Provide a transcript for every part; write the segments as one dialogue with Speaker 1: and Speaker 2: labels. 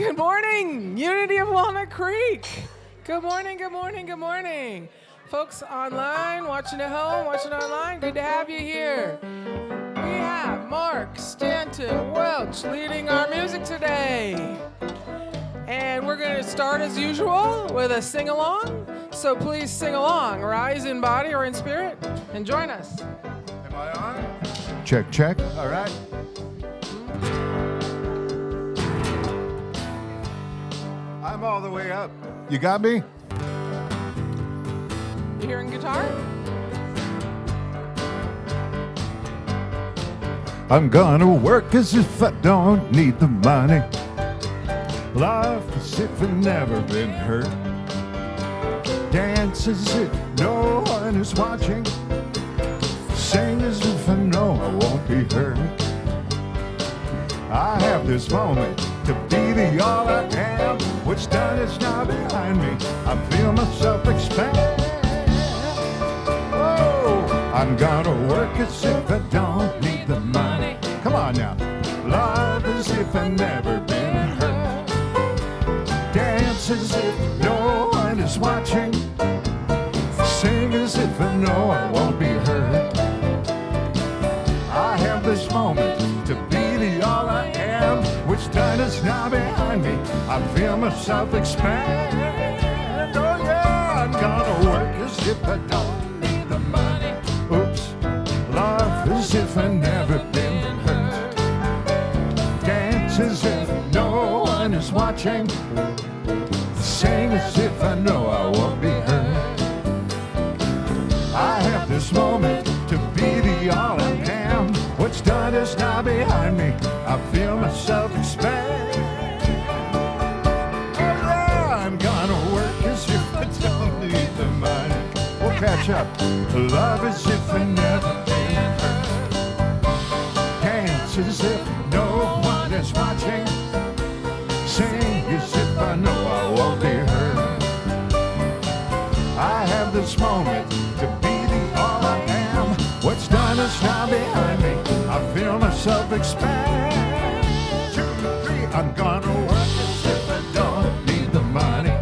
Speaker 1: Good morning, Unity of Walnut Creek. Good morning, good morning, good morning. Folks online, watching at home, watching online, good to have you here. We have Mark, Stanton, Welch leading our music today. And we're going to start as usual with a sing-along. So please sing along, rise in body or in spirit, and join us.
Speaker 2: Am I on? Check, check. All right. I'm all the way up. You got me?
Speaker 1: You hearing guitar?
Speaker 2: I'm gonna work as if I don't need the money. Laugh as if I've never been hurt. Dance as if no one is watching. Sing as if I know I won't be hurt. I have this moment to be the all I am. What's done is now behind me. I feel myself expand. Oh, I'm gonna work as if I don't need the money. Come on now. Love as if I've never been hurt. Dance as if no one is watching. Sing as if I know I won't be hurt. I have this moment to be the all I am. What's done is now behind me. I feel myself expand. Oh yeah, I'm gonna work as if I don't need the money. Oops, love as if I've never been hurt. Dance as if no one is watching. Sing as if I know I won't be hurt. I have this moment to be the all I am. What's done is now behind me. I feel myself expand. Oh yeah, I'm gonna work as if I don't need the money. We'll catch up. Love as if I never been hurt. Dance as if no one is watching. Sing as if I know I won't be hurt. I have this moment to be the all I am. What's done is now behind me. I feel myself expand. 2, 3, I'm gonna work as if I don't need the money.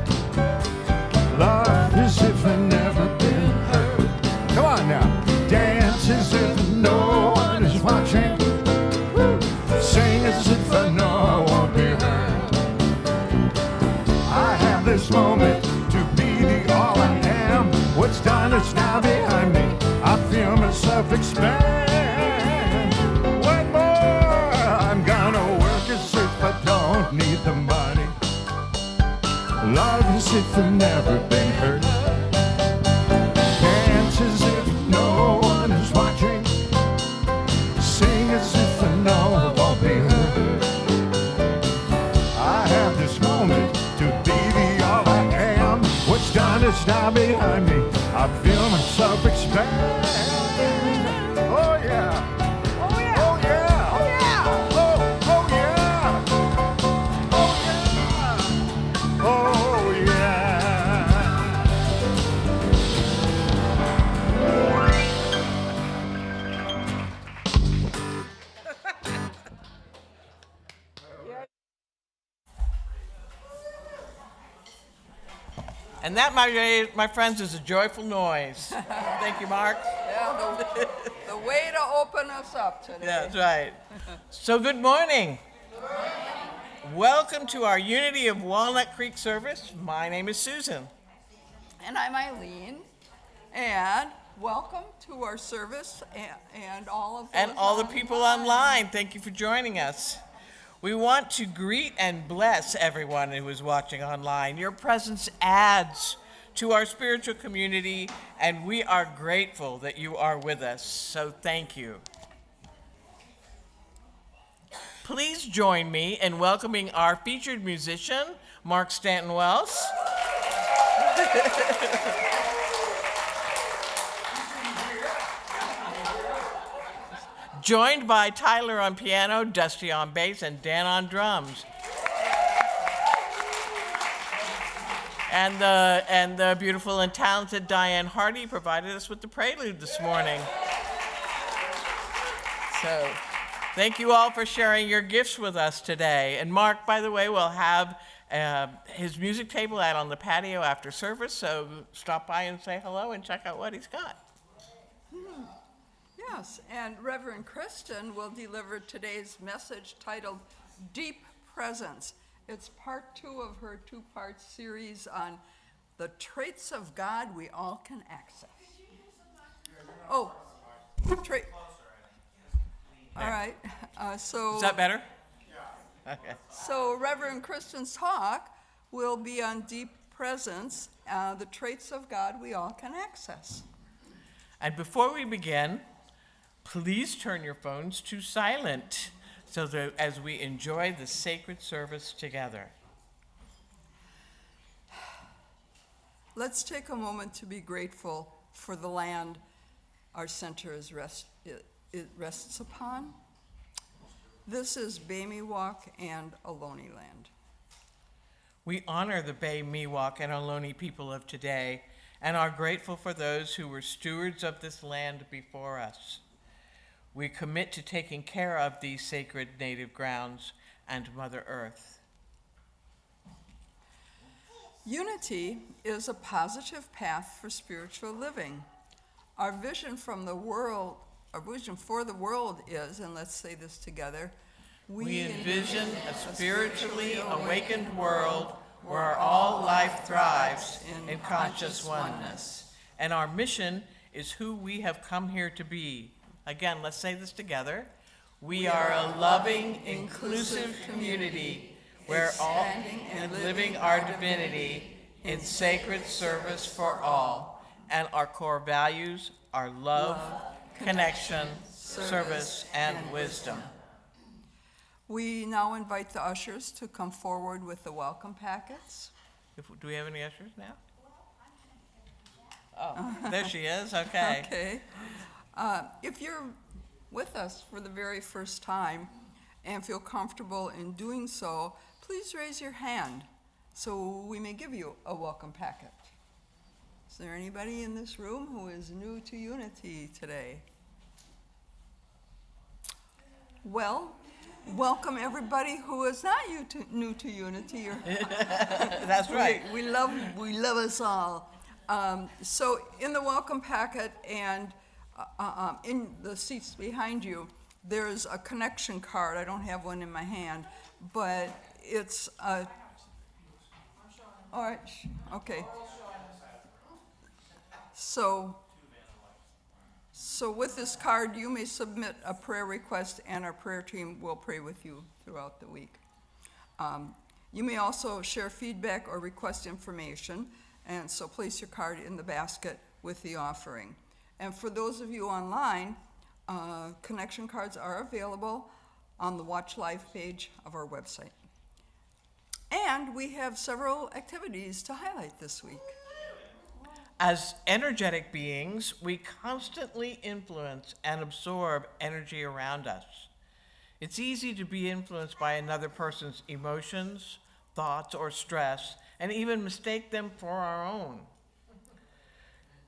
Speaker 2: Love as if I've never been hurt. Come on now. Dance as if no one is watching. Sing as if I know I won't be hurt. I have this moment to be the all I am. What's done is now behind me. I feel myself expand. One more. I'm gonna work as if I don't need the money. Love as if I've never been hurt. Dance as if no one is watching. Sing as if I know I won't be hurt. I have this moment to be the all I am. What's done is now behind me. I feel myself expand. Oh yeah.
Speaker 1: Oh yeah.
Speaker 2: Oh yeah.
Speaker 1: Oh yeah.
Speaker 2: Oh yeah. Oh yeah. Oh yeah.
Speaker 3: And that, my friends, is a joyful noise. Thank you, Mark.
Speaker 4: Yeah, the way to open us up today.
Speaker 3: Yeah, that's right. So good morning. Welcome to our Unity of Walnut Creek service. My name is Susan.
Speaker 4: And I'm Eileen. And welcome to our service and all of
Speaker 3: And
Speaker 4: those
Speaker 3: all the people online, thank you for joining us. We want to greet and bless everyone who is watching online. Your presence adds to our spiritual community, and we are grateful that you are with us. So thank you. Please join me in welcoming our featured musician, Mark Stanton Welch. Joined by Tyler on piano, Dusty on bass, and Dan on drums. And the beautiful and talented Diane Hardy provided us with the prelude this morning. So Thank you all for sharing your gifts with us today. And Mark, by the way, will have his music table out on the patio after service, so stop by and say hello and check out what he's got.
Speaker 4: Yes, and Reverend Kristin will deliver today's message titled Deep Presence. It's part 2 of her 2-part series on the traits of God we all can access. Oh, trait. All right. So.
Speaker 3: Is that better? Yeah. Okay.
Speaker 4: So Reverend Kristin's talk will be on deep presence, the traits of God we all can access.
Speaker 3: And before we begin, please turn your phones to silent so that as we enjoy the sacred service together.
Speaker 4: Let's take a moment to be grateful for the land our center it rests upon. This is Bay Miwok and Ohlone land.
Speaker 3: We honor the Bay Miwok and Ohlone people of today and are grateful for those who were stewards of this land before us. We commit to taking care of these sacred native grounds and Mother Earth.
Speaker 4: Unity is a positive path for spiritual living. Our vision for the world is, and let's say this together,
Speaker 3: we envision a spiritually awakened world where all life thrives in conscious oneness. And our mission is who we have come here to be. Again, let's say this together. We are a loving, inclusive community where all and living our divinity in sacred service for all. And our core values are love, connection, service, and wisdom.
Speaker 4: We now invite the ushers to come forward with the welcome packets.
Speaker 3: Do we have any ushers now? Oh, there she is, okay.
Speaker 4: Okay. If you're with us for the very first time and feel comfortable in doing so, please raise your hand so we may give you a welcome packet. Is there anybody in this room who is new to Unity today? Well, welcome everybody who is not new to Unity.
Speaker 3: That's right.
Speaker 4: We love us all. So in the welcome packet and in the seats behind you, there's a connection card. I don't have one in my hand, but it's a. All right. Okay. So with this card, you may submit a prayer request, and our prayer team will pray with you throughout the week. You may also share feedback or request information, and so place your card in the basket with the offering. And for those of you online, connection cards are available on the Watch Live page of our website. And we have several activities to highlight this week.
Speaker 3: As energetic beings, we constantly influence and absorb energy around us. It's easy to be influenced by another person's emotions, thoughts, or stress, and even mistake them for our own.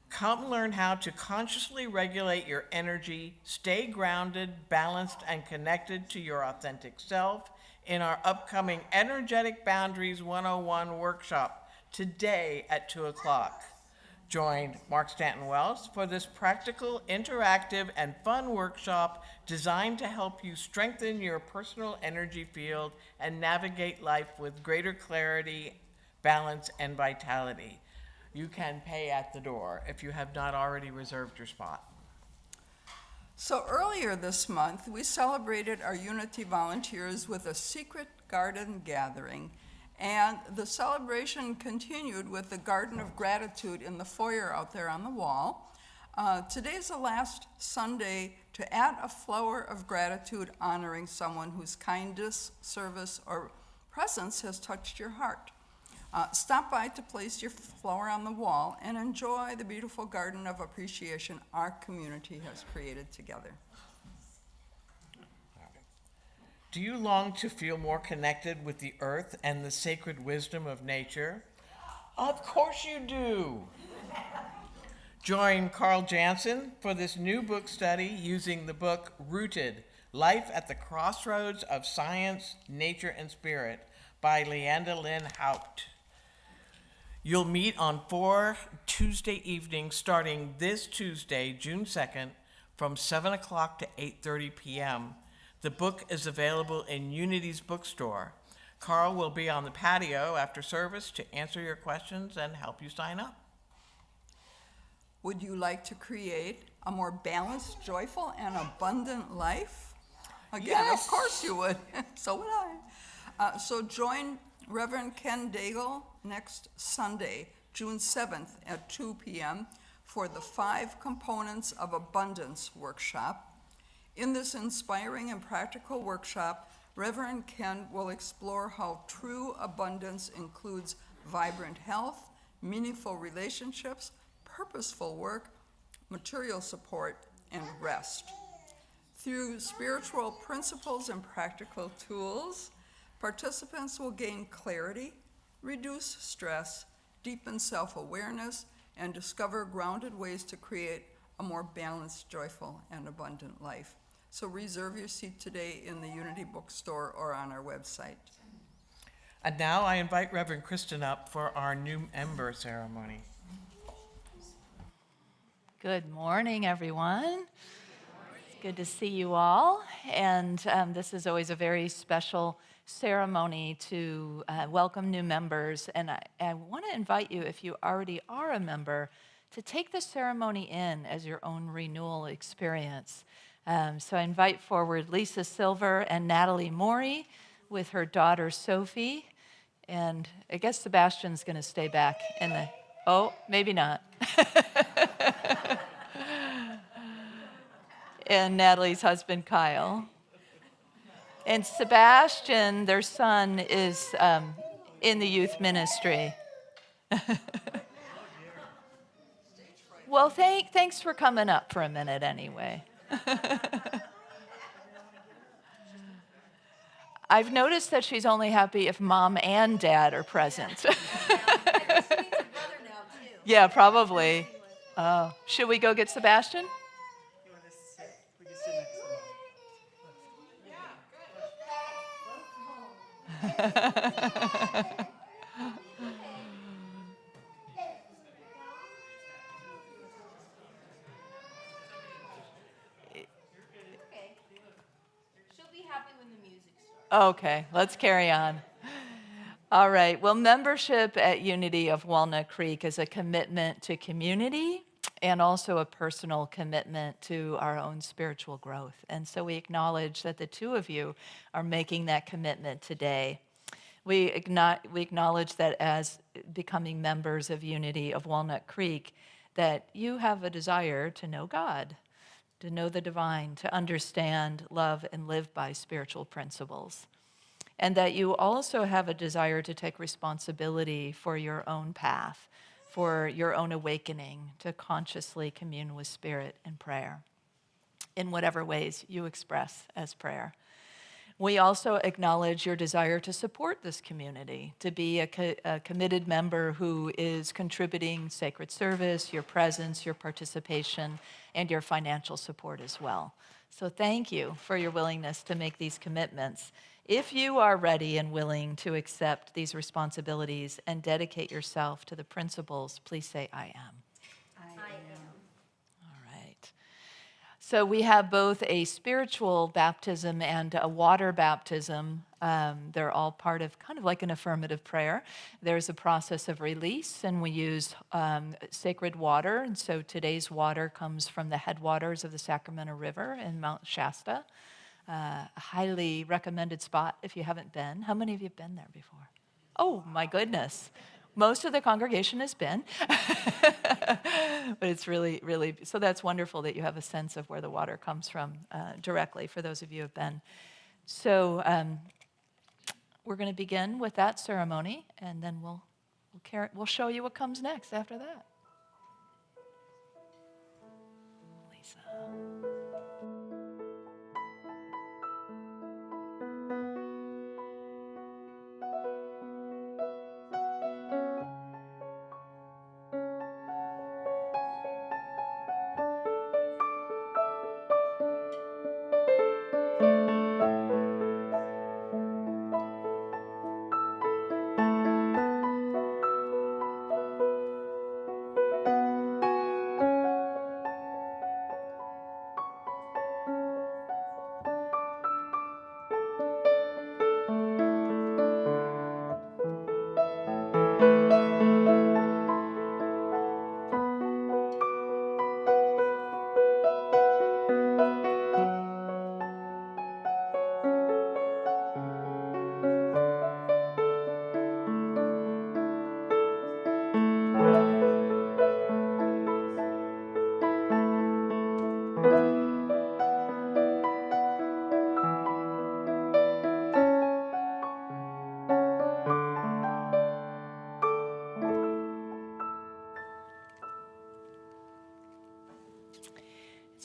Speaker 3: Come learn how to consciously regulate your energy, stay grounded, balanced, and connected to your authentic self in our upcoming Energetic Boundaries 101 workshop today at 2 o'clock. Join Mark Stanton Welch for this practical, interactive, and fun workshop designed to help you strengthen your personal energy field and navigate life with greater clarity, balance, and vitality. You can pay at the door if you have not already reserved your spot.
Speaker 4: So earlier this month, we celebrated our Unity volunteers with a secret garden gathering. And the celebration continued with the Garden of Gratitude in the foyer out there on the wall. Today's the last Sunday to add a flower of gratitude honoring someone whose kindness, service, or presence has touched your heart. Stop by to place your flower on the wall and enjoy the beautiful garden of appreciation our community has created together.
Speaker 3: Do you long to feel more connected with the earth and the sacred wisdom of nature? Of course you do. Join Carl Jansen for this new book study using the book Rooted, Life at the Crossroads of Science, Nature, and Spirit by Leanda Lynn Haupt. You'll meet on 4 Tuesday evenings starting this Tuesday, June 2nd, from 7 o'clock to 8:30 p.m. The book is available in Unity's bookstore. Carl will be on the patio after service to answer your questions and help you sign up.
Speaker 4: Would you like to create a more balanced, joyful, and abundant life? Again,
Speaker 3: Yes.
Speaker 4: Of course you would. So would I. So join Reverend Ken Daigle next Sunday, June 7th at 2 p.m. for the 5 Components of Abundance workshop. In this inspiring and practical workshop, Reverend Ken will explore how true abundance includes vibrant health, meaningful relationships, purposeful work, material support, and rest. Through spiritual principles and practical tools, participants will gain clarity, reduce stress, deepen self-awareness, and discover grounded ways to create a more balanced, joyful, and abundant life. So reserve your seat today in the Unity bookstore or on our website.
Speaker 3: And now I invite Reverend Kristin up for our new member ceremony.
Speaker 5: Good morning, everyone. It's good to see you all. And this is always a very special ceremony to welcome new members. And I want to invite you, if you already are a member, to take the ceremony in as your own renewal experience. So I invite forward Lisa Silver and Natalie Morey with her daughter Sophie. And I guess Sebastian's going to stay back in the, oh, maybe not. And Natalie's husband, Kyle. And Sebastian, their son, is in the youth ministry. Well, thanks for coming up for a minute anyway. I've noticed that she's only happy if mom and dad are present. Yeah, probably. Should we go get Sebastian? Okay, let's carry on. All right, well, membership at Unity of Walnut Creek is a commitment to community and also a personal commitment to our own spiritual growth. And so we acknowledge that the two of you are making that commitment today. We acknowledge that as becoming members of Unity of Walnut Creek, that you have a desire to know God, to know the divine, to understand, love, and live by spiritual principles. And that you also have a desire to take responsibility for your own path, for your own awakening, to consciously commune with Spirit in prayer, in whatever ways you express as prayer. We also acknowledge your desire to support this community, to be a committed member who is contributing sacred service, your presence, your participation, and your financial support as well. So thank you for your willingness to make these commitments. If you are ready and willing to accept these responsibilities and dedicate yourself to the principles, please say, I am.
Speaker 6: I am.
Speaker 5: All right. So we have both a spiritual baptism and a water baptism. They're all part of kind of like an affirmative prayer. There's a process of release, and we use sacred water. And so today's water comes from the headwaters of the Sacramento River in Mount Shasta. A highly recommended spot if you haven't been. How many of you have been there before? Oh, my goodness. Most of the congregation has been. But it's really, really, so that's wonderful that you have a sense of where the water comes from directly, for those of you who have been. So we're going to begin with that ceremony, and then we'll show you what comes next after that. Lisa.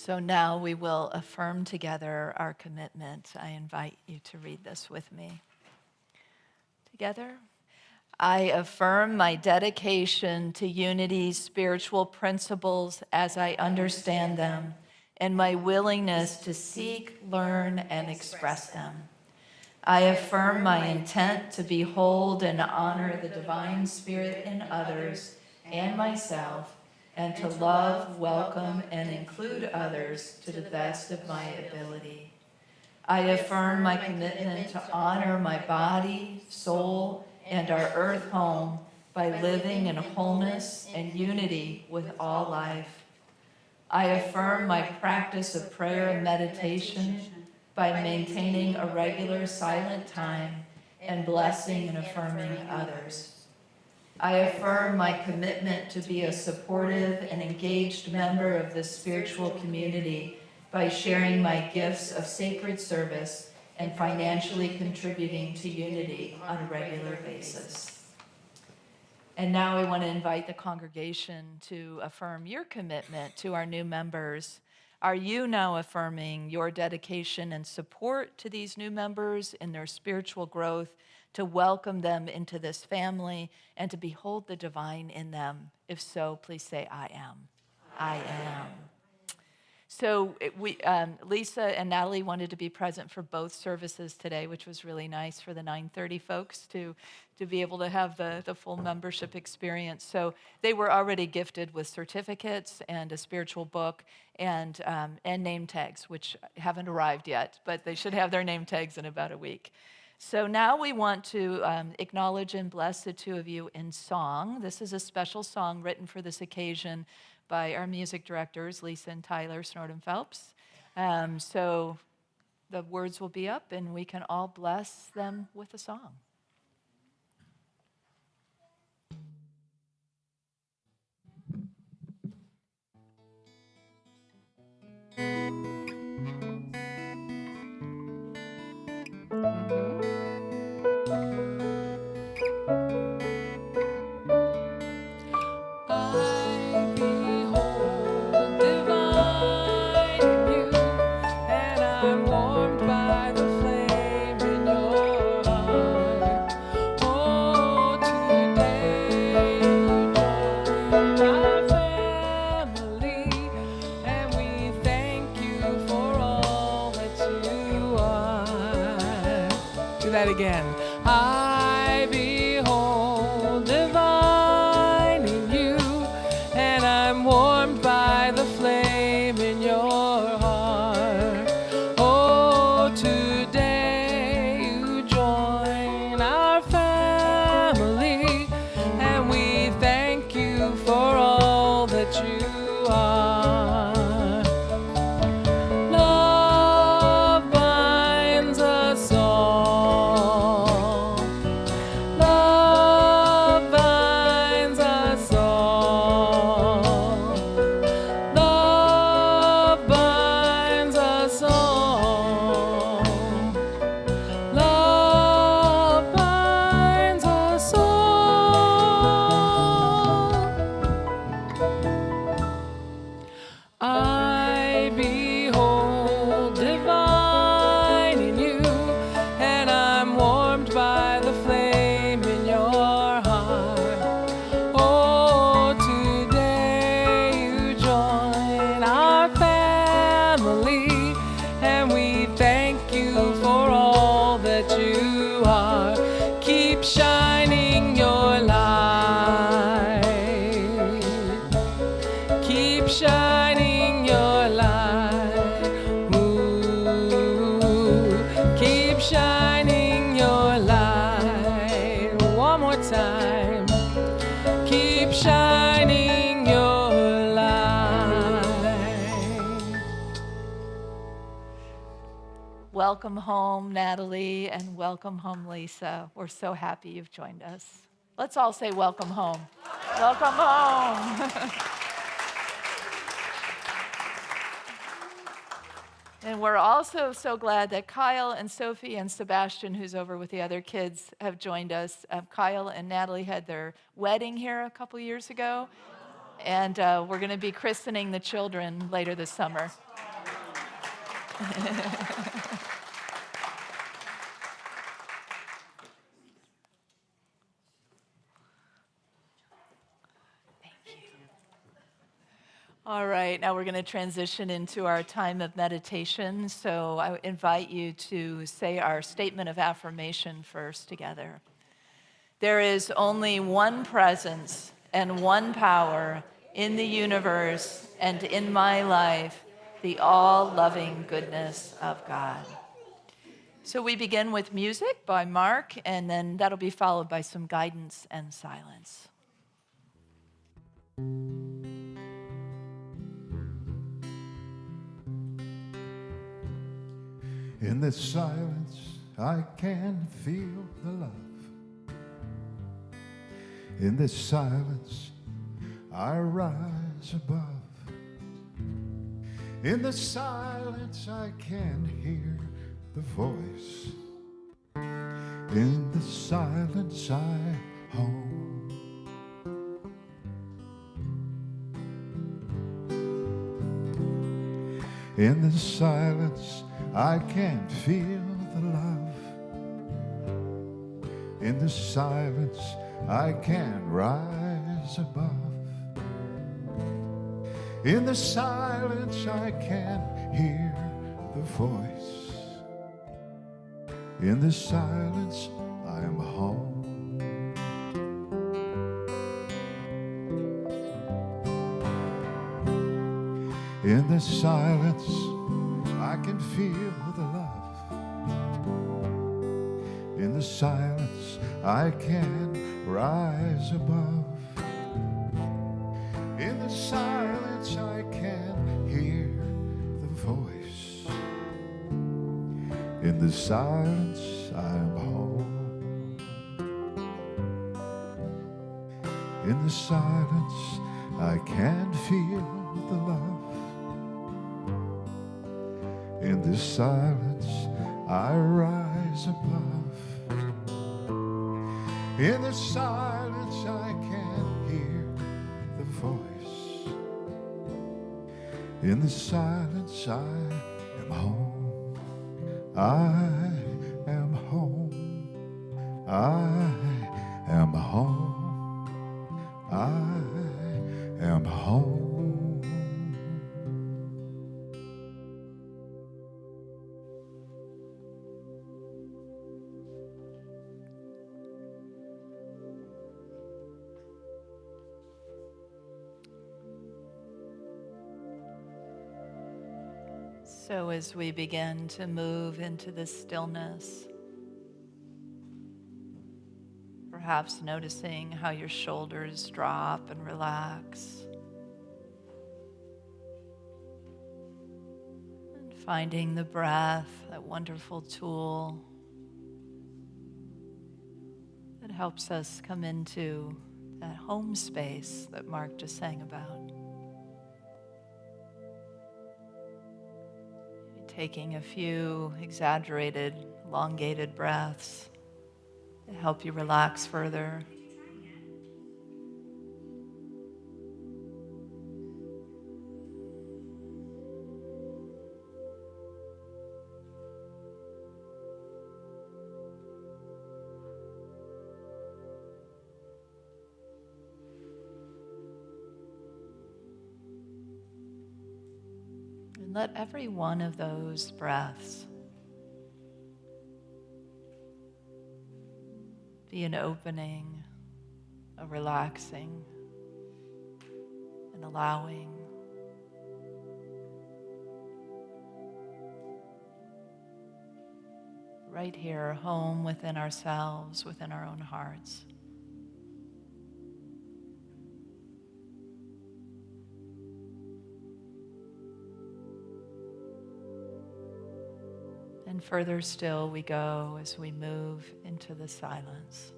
Speaker 5: So now we will affirm together our commitment. I invite you to read this with me. Together. I affirm my dedication to Unity's spiritual principles as I understand them, and my willingness to seek, learn, and express them. I affirm my intent to behold and honor the divine spirit in others and myself, and to love, welcome, and include others to the best of my ability. I affirm my commitment to honor my body, soul, and our earth home by living in wholeness and unity with all life. I affirm my practice of prayer and meditation by maintaining a regular silent time and blessing and affirming others. I affirm my commitment to be a supportive and engaged member of this spiritual community by sharing my gifts of sacred service and financially contributing to Unity on a regular basis. And now I want to invite the congregation to affirm your commitment to our new members. Are you now affirming your dedication and support to these new members in their spiritual growth, to welcome them into this family, and to behold the divine in them? If so, please say, I am. I am. So Lisa and Natalie wanted to be present for both services today, which was really nice for the 9:30 folks to be able to have the full membership experience. So they were already gifted with certificates and a spiritual book and name tags, which haven't arrived yet, but they should have their name tags in about a week. So now we want to acknowledge and bless the two of you in song. This is a special song written for this occasion by our music directors, Lisa and Tyler Snorton-Phelps. So the words will be up, and we can all bless them with a song.
Speaker 1: Again. I behold divine in you, and I'm warmed by the flame in your heart. Oh, today you join our family, and we thank you for all that you are. Love binds us all. Love binds us all. Love binds us all. Love binds us all. I behold divine in you, and I'm warmed by the flame in your heart. Oh, today you join our family, and we thank you for all that you are. Keep shining your light. Keep shining your light. Ooh, keep shining your light. One more time. Keep shining your light.
Speaker 5: Welcome home, Natalie, and welcome home, Lisa. We're so happy you've joined us. Let's all say welcome home. Welcome home. And we're also so glad that Kyle and Sophie and Sebastian, who's over with the other kids, have joined us. Kyle and Natalie had their wedding here a couple years ago, and we're going to be christening the children later this summer. All right, now we're going to transition into our time of meditation. So I invite you to say our statement of affirmation first together. There is only one presence and one power in the universe and in my life, the all-loving goodness of God. So we begin with music by Mark, and then that'll be followed by some guidance and silence.
Speaker 2: In this silence, I can feel the love. In this silence, I rise above. In the silence, I can hear the voice. In the silence, I'm home. In the silence, I can feel the love. In the silence, I can rise above. In the silence, I can hear the voice. In the silence, I am home. In the silence, I can feel the love. In the silence, I can rise above. In the silence, I can hear the voice. In the silence, I am home. In the silence, I can feel the love. In this silence, I rise above. In the silence, I can hear the voice. In the silence, I am home. I am home. I am home. I am home.
Speaker 5: So as we begin to move into the stillness, perhaps noticing how your shoulders drop and relax, and finding the breath, that wonderful tool that helps us come into that home space that Mark just sang about. Taking a few exaggerated, elongated breaths to help you relax further. And let every one of those breaths be an opening, a relaxing, an allowing. Right here, home within ourselves, within our own hearts. And further still we go as we move into the silence.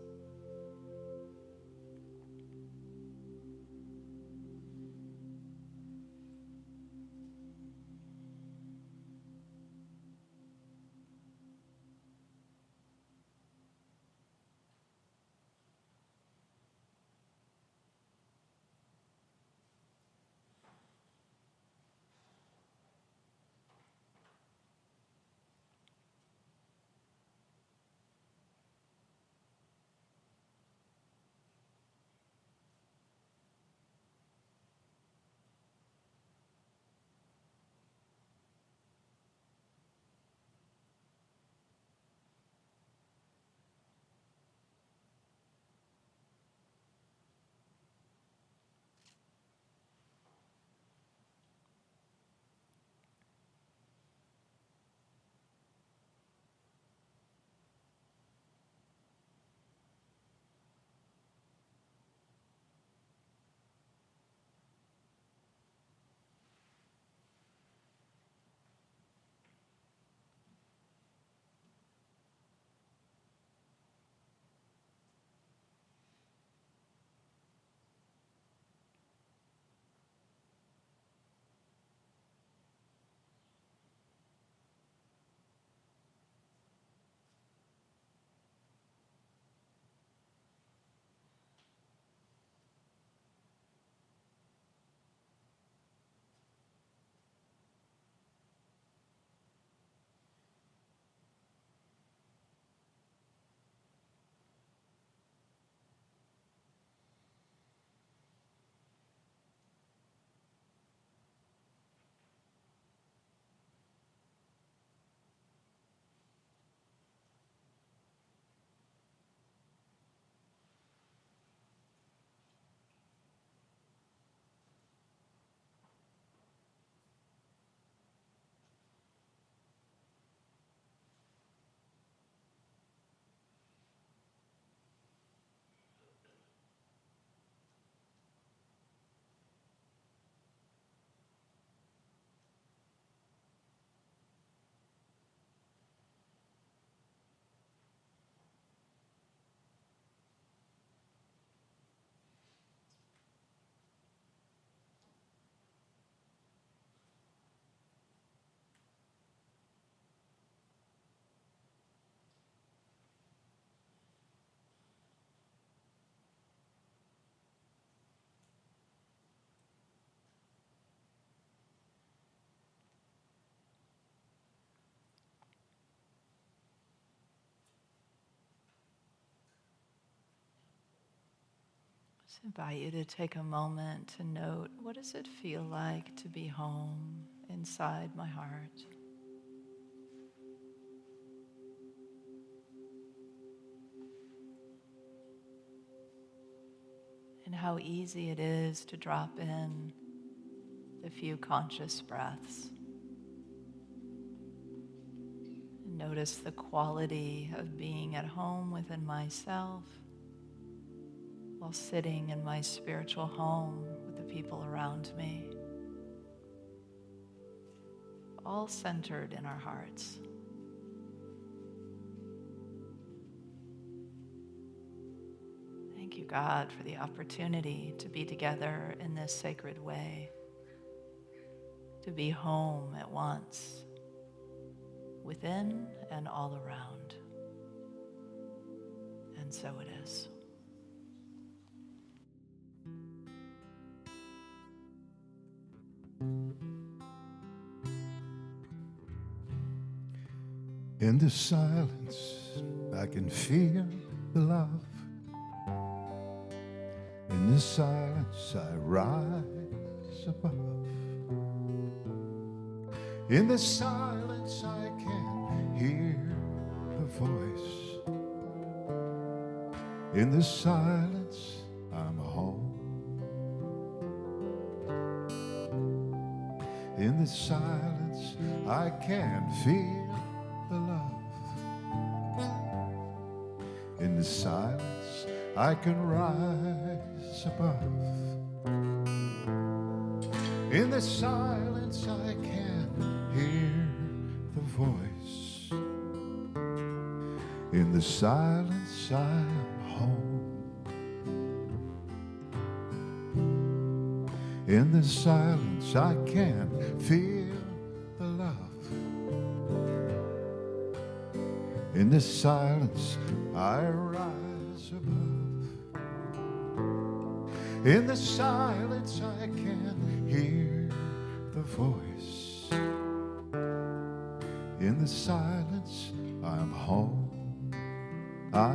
Speaker 5: Just invite you to take a moment to note, what does it feel like to be home inside my heart? And how easy it is to drop in a few conscious breaths. And notice the quality of being at home within myself while sitting in my spiritual home with the people around me, all centered in our hearts. Thank you, God, for the opportunity to be together in this sacred way, to be home at once, within and all around. And so it is.
Speaker 2: In the silence, I can feel the love. In the silence, I rise above. In the silence, I can hear the voice. In the silence, I'm home. In the silence, I can feel the love. In the silence, I can rise above. In the silence, I can hear the voice. In the silence, I am home. In the silence, I can feel the love. In the silence, I rise above. In the silence, I can hear the voice. In the silence, I am home. I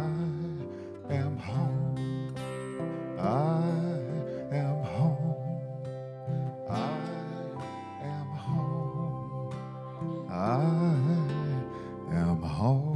Speaker 2: am home. I am home. I am home. I am home.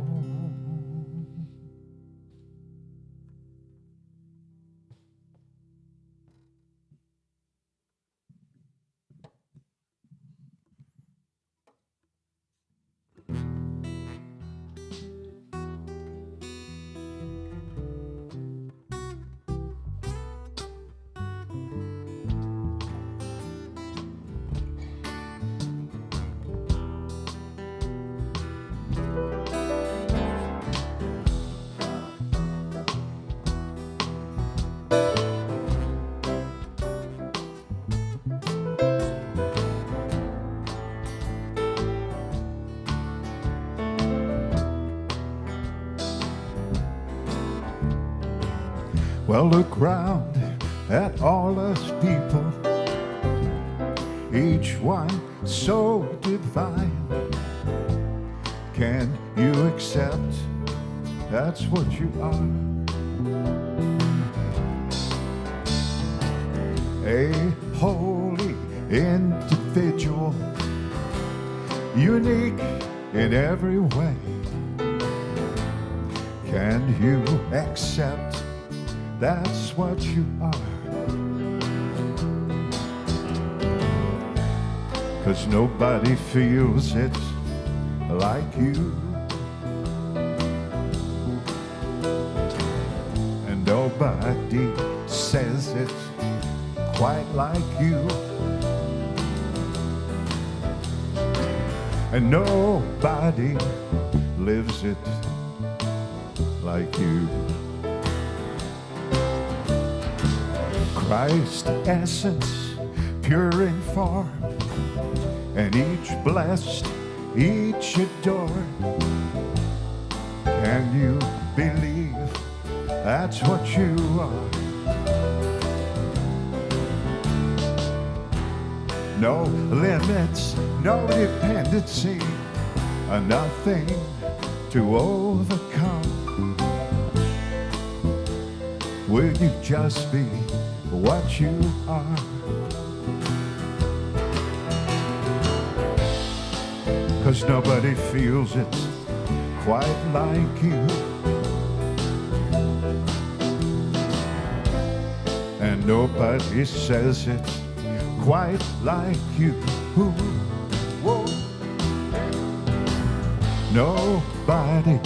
Speaker 2: Well, look round at all us people, each one so divine. Can you accept that's what you are? A holy individual, unique in every way. Can you accept that's what you are? 'Cause nobody feels it like you, and nobody says it quite like you, and nobody lives it like you. Christ essence, pure in form, and each blessed, each adored. Can you believe that's what you are? No limits, no dependency, nothing to overcome. will you just be what you are? 'Cause nobody feels it quite like you. And nobody says it quite like you. Whoa. Nobody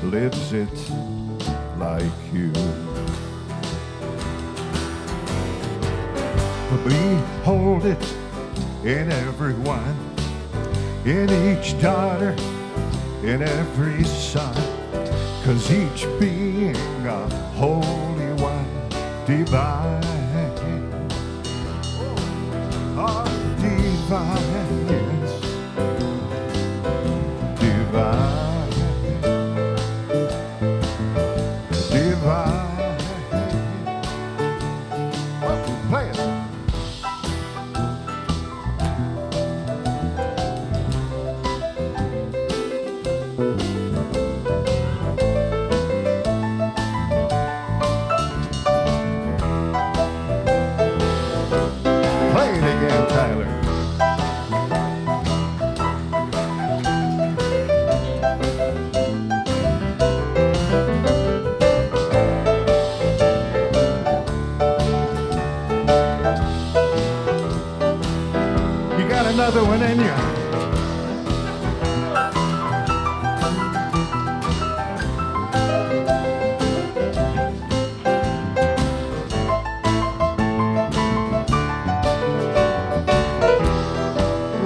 Speaker 2: lives it like you. Behold it in everyone, in each daughter, in every son, 'cause each being a holy one, divine, oh, divine, yes, divine, divine. Oh, play it. Another one in you.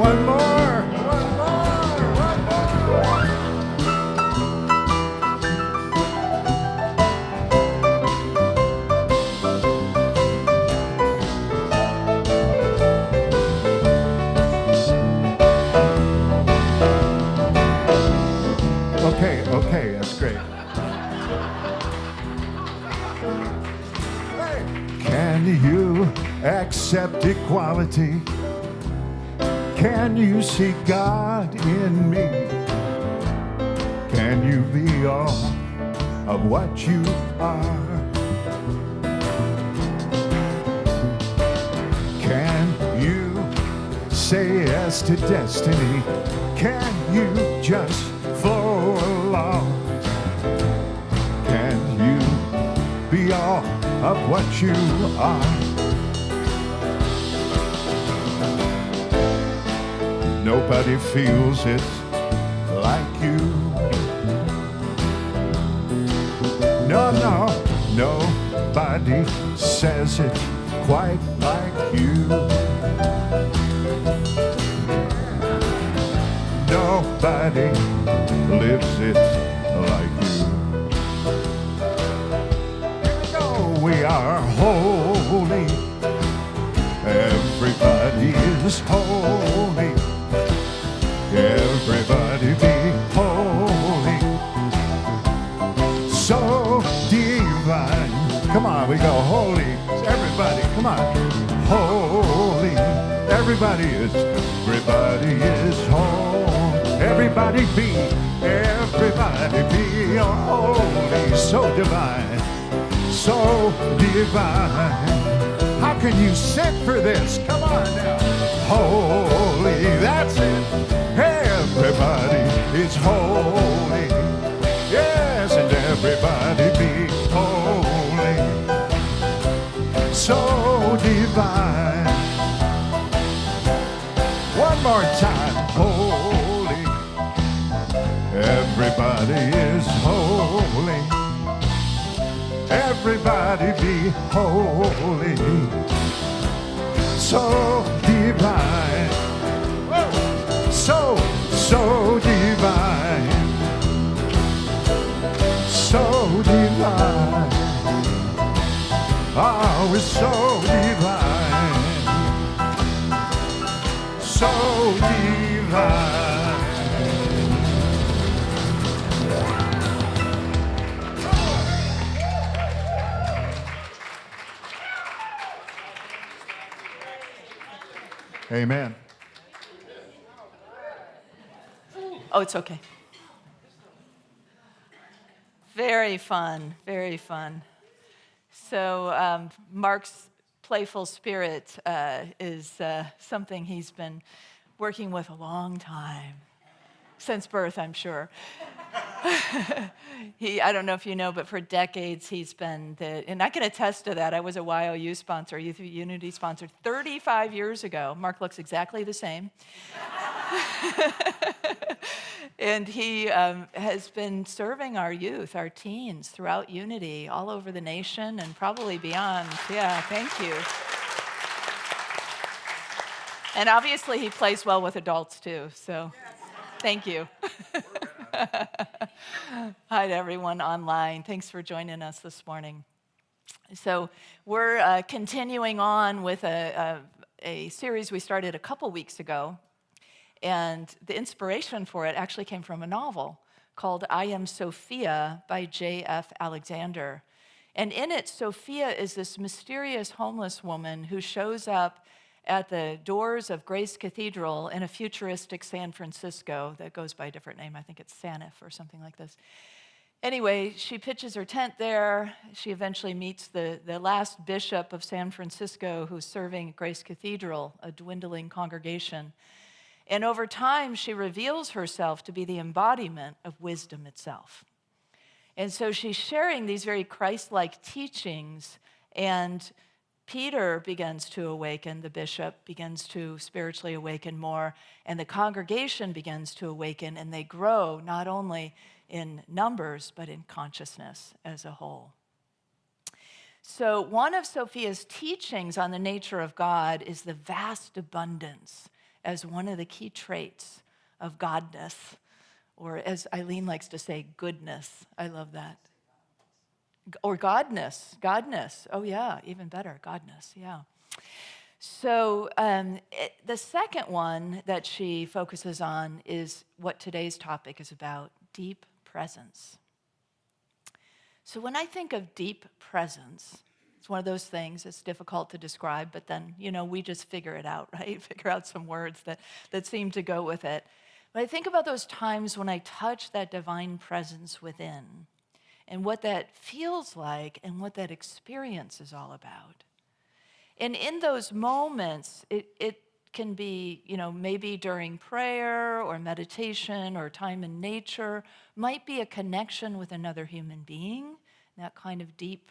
Speaker 2: One more, one more, one more. Okay, that's great. Can you accept equality? Can you see God in me? Can you be all of what you are? Can you say yes to destiny? Can you just flow along? Can you be all of what you are? Nobody feels it like you. No, nobody says it quite like you. Nobody lives it like you. Here we go. We are holy. Everybody is holy. Everybody be holy. So divine. Come on, we go holy. Everybody, come on. Holy. Everybody is holy. Everybody be holy. So divine. So divine. How can you sit for this? Come on now. Holy, that's it. Everybody is holy. Yes, and everybody be holy. So divine. One more time. Holy. Everybody is holy. Everybody be holy. So divine. So divine. So divine. Oh, it's so divine. So divine. Amen.
Speaker 5: Oh, it's okay. Very fun, very fun. So Mark's playful spirit is something he's been working with a long time, since birth, I'm sure. I don't know if you know, but for decades he's been and I can attest to that. I was a YOU sponsor, Youth of Unity sponsor, 35 years ago. Mark looks exactly the same. And he has been serving our youth, our teens, throughout Unity, all over the nation and probably beyond. Yeah, thank you. And obviously he plays well with adults too, so thank you. Hi to everyone online. Thanks for joining us this morning. So we're continuing on with a series we started a couple weeks ago. And the inspiration for it actually came from a novel called I Am Sophia by J.F. Alexander. And in it, Sophia is this mysterious homeless woman who shows up at the doors of Grace Cathedral in a futuristic San Francisco that goes by a different name. I think it's Sanif or something like this. Anyway, she pitches her tent there. She eventually meets the last bishop of San Francisco who's serving at Grace Cathedral, a dwindling congregation. And over time, she reveals herself to be the embodiment of wisdom itself. And so she's sharing these very Christ-like teachings, and Peter begins to awaken, the bishop begins to spiritually awaken more, and the congregation begins to awaken, and they grow not only in numbers, but in consciousness as a whole. So one of Sophia's teachings on the nature of God is the vast abundance as one of the key traits of godness, or as Eileen likes to say, goodness. I love that. Or godness. Oh yeah, even better, godness, yeah. So the second one that she focuses on is what today's topic is about, deep presence. So when I think of deep presence, it's one of those things that's difficult to describe, but then, we just figure it out, right? Figure out some words that seem to go with it. But I think about those times when I touch that divine presence within and what that feels like and what that experience is all about. And in those moments, it can be, maybe during prayer or meditation or time in nature, might be a connection with another human being, that kind of deep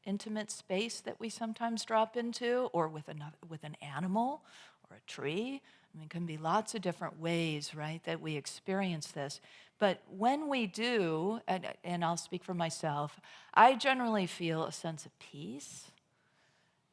Speaker 5: intimate space that we sometimes drop into, or with an animal or a tree. I mean, it can be lots of different ways, right, that we experience this. But when we do, and I'll speak for myself, I generally feel a sense of peace,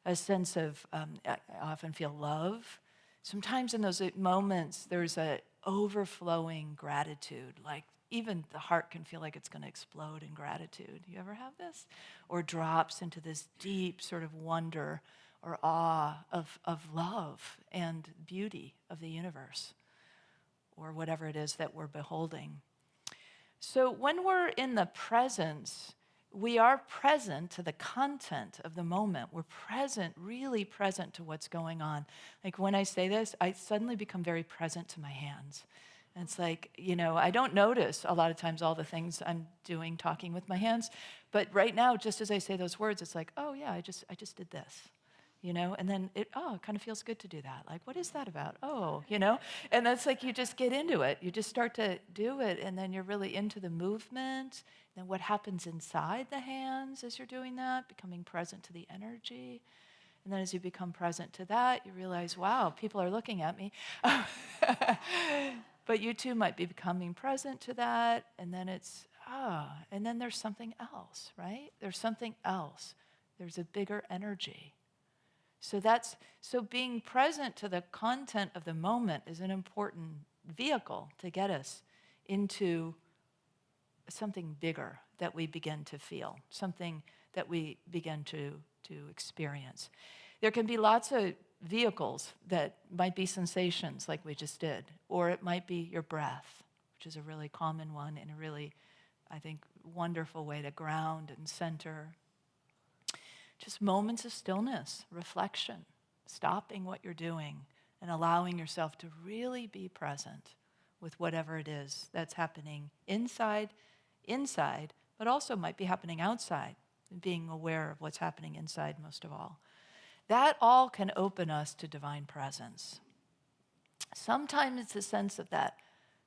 Speaker 5: a sense of, I often feel love. Sometimes in those moments, there's an overflowing gratitude, like even the heart can feel like it's going to explode in gratitude. You ever have this? Or drops into this deep sort of wonder or awe of love and beauty of the universe, or whatever it is that we're beholding. So when we're in the presence, we are present to the content of the moment. We're present, really present to what's going on. Like when I say this, I suddenly become very present to my hands. And it's like, I don't notice a lot of times all the things I'm doing, talking with my hands. But right now, just as I say those words, it's like, oh yeah, I just did this, and then it kind of feels good to do that. Like, what is that about? Oh, and that's like, you just get into it. You just start to do it, and then you're really into the movement. And then what happens inside the hands as you're doing that, becoming present to the energy. And then as you become present to that, you realize, wow, people are looking at me. But you too might be becoming present to that, and then it's, and then there's something else, right? There's something else. There's a bigger energy. So being present to the content of the moment is an important vehicle to get us into something bigger that we begin to feel, something that we begin to experience. There can be lots of vehicles that might be sensations like we just did, or it might be your breath, which is a really common one and a really, I think, wonderful way to ground and center. Just moments of stillness, reflection, stopping what you're doing and allowing yourself to really be present with whatever it is that's happening inside, but also might be happening outside. and being aware of what's happening inside most of all. That all can open us to divine presence. Sometimes it's a sense of that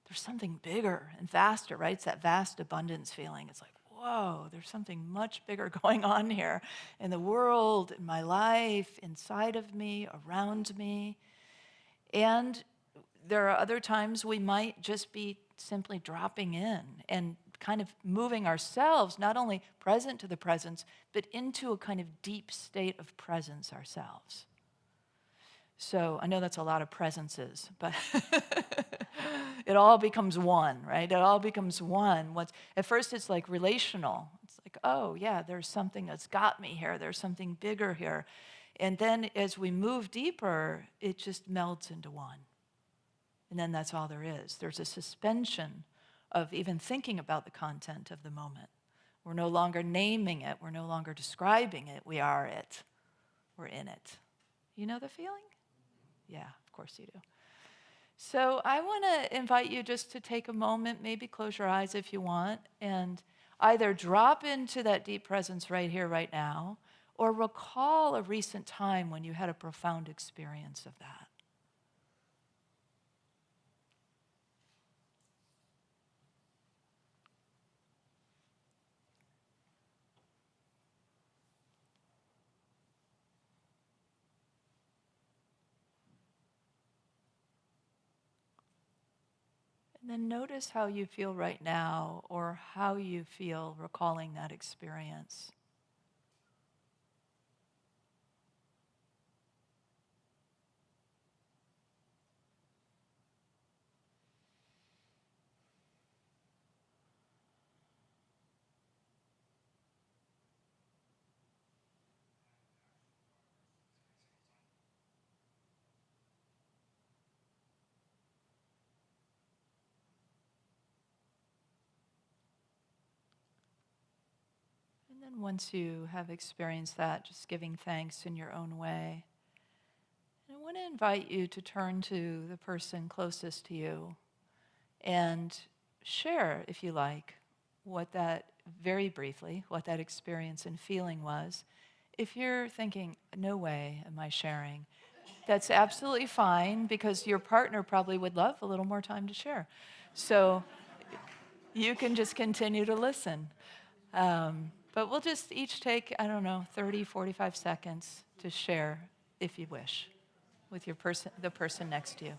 Speaker 5: there's something bigger and vaster, right? It's that vast abundance feeling. It's like, whoa, there's something much bigger going on here in the world, in my life, inside of me, around me. And there are other times we might just be simply dropping in and kind of moving ourselves, not only present to the presence, but into a kind of deep state of presence ourselves. So I know that's a lot of presences, but it all becomes one, right? It all becomes one. At first it's like relational. It's like, oh yeah, there's something that's got me here. There's something bigger here. And then as we move deeper, it just melts into one. And then that's all there is. There's a suspension of even thinking about the content of the moment. We're no longer naming it. We're no longer describing it. We are it. We're in it. You know the feeling? Yeah, of course you do. So I want to invite you just to take a moment, maybe close your eyes if you want, and either drop into that deep presence right here, right now, or recall a recent time when you had a profound experience of that. And then notice how you feel right now, or how you feel recalling that experience. And then once you have experienced that, just giving thanks in your own way. And I want to invite you to turn to the person closest to you and share, if you like, very briefly, what that experience and feeling was. If you're thinking, no way am I sharing, that's absolutely fine, because your partner probably would love a little more time to share. So you can just continue to listen. But we'll just each take, 30, 45 seconds to share, if you wish, with the person next to you.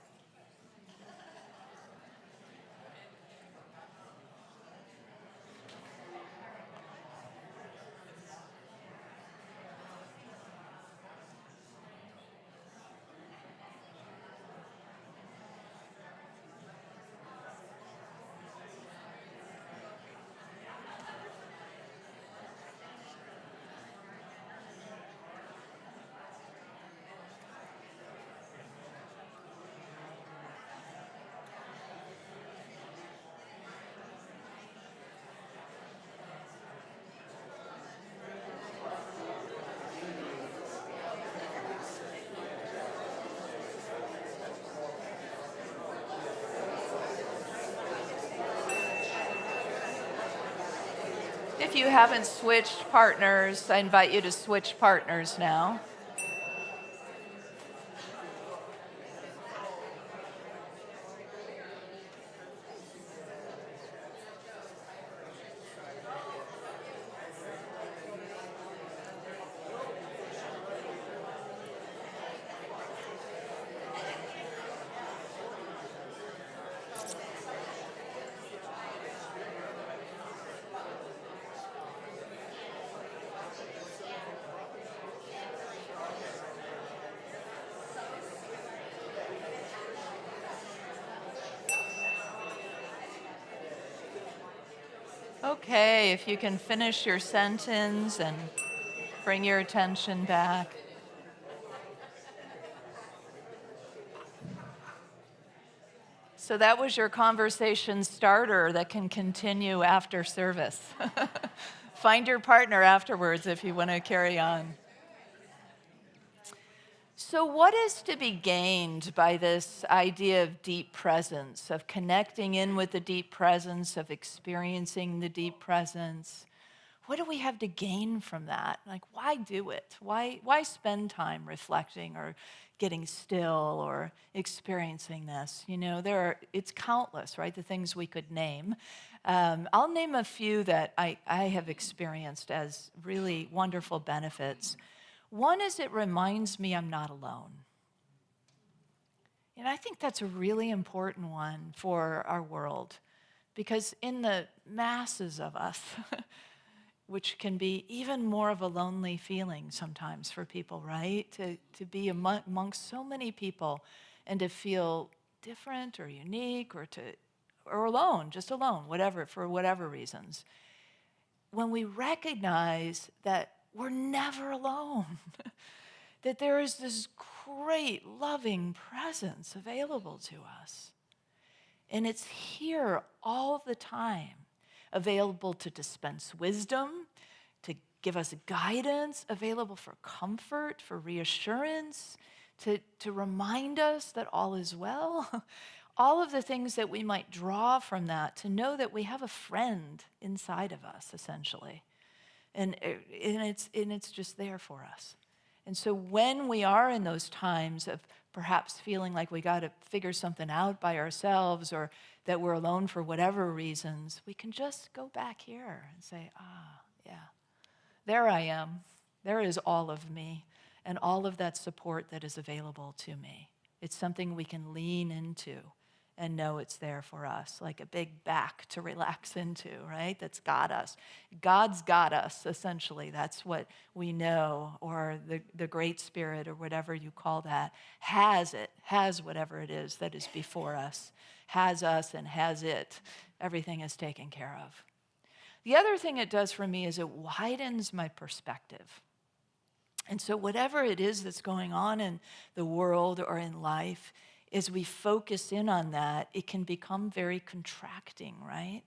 Speaker 5: If you haven't switched partners, I invite you to switch partners now. Okay, if you can finish your sentence and bring your attention back. So that was your conversation starter that can continue after service. Find your partner afterwards if you want to carry on. So what is to be gained by this idea of deep presence, of connecting in with the deep presence, of experiencing the deep presence? what do we have to gain from that? Like, why do it? Why spend time reflecting or getting still or experiencing this? It's countless, right? The things we could name. I'll name a few that I have experienced as really wonderful benefits. One is it reminds me I'm not alone. And I think that's a really important one for our world, because in the masses of us, which can be even more of a lonely feeling sometimes for people, right? To be amongst so many people and to feel different or unique or alone, just alone, for whatever reasons. When we recognize that we're never alone, that there is this great loving presence available to us. And it's here all the time, available to dispense wisdom, to give us guidance, available for comfort, for reassurance, to remind us that all is well. All of the things that we might draw from that, to know that we have a friend inside of us, essentially. And it's just there for us. And so when we are in those times of perhaps feeling like we got to figure something out by ourselves, or that we're alone for whatever reasons, we can just go back here and say, yeah, there I am. There is all of me and all of that support that is available to me. It's something we can lean into and know it's there for us, like a big back to relax into, right? That's got us. God's got us, essentially. That's what we know, or the Great Spirit, or whatever you call that, has whatever it is that is before us, has us and has it. Everything is taken care of. The other thing it does for me is it widens my perspective. And so whatever it is that's going on in the world or in life, as we focus in on that, it can become very contracting, right?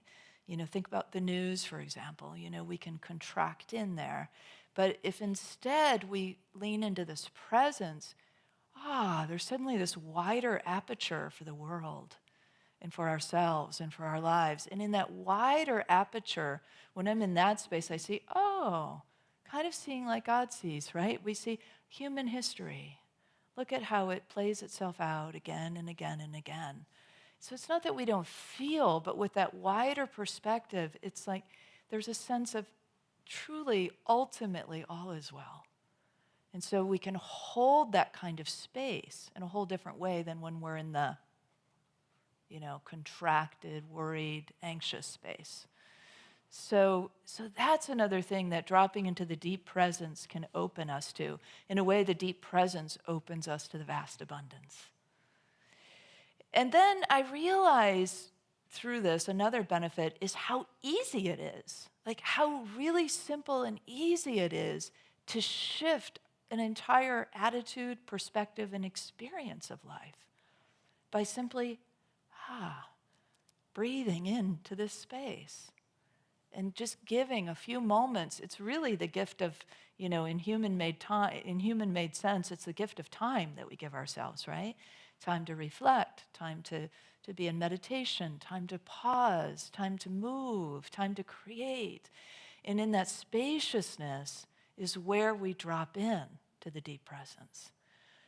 Speaker 5: Think about the news, for example. We can contract in there. But if instead we lean into this presence, there's suddenly this wider aperture for the world and for ourselves and for our lives. And in that wider aperture, when I'm in that space, I see, kind of seeing like God sees, right? We see human history. Look at how it plays itself out again and again and again. So it's not that we don't feel, but with that wider perspective, it's like there's a sense of truly, ultimately, all is well. And so we can hold that kind of space in a whole different way than when we're in the, contracted, worried, anxious space. So that's another thing that dropping into the deep presence can open us to. In a way, the deep presence opens us to the vast abundance. And then I realize through this, another benefit is how easy it is. Like how really simple and easy it is to shift an entire attitude, perspective, and experience of life by simply, breathing into this space. And just giving a few moments. It's really the gift of, in human-made sense, it's the gift of time that we give ourselves, right? Time to reflect, time to be in meditation, time to pause, time to move, time to create. And in that spaciousness is where we drop in to the deep presence.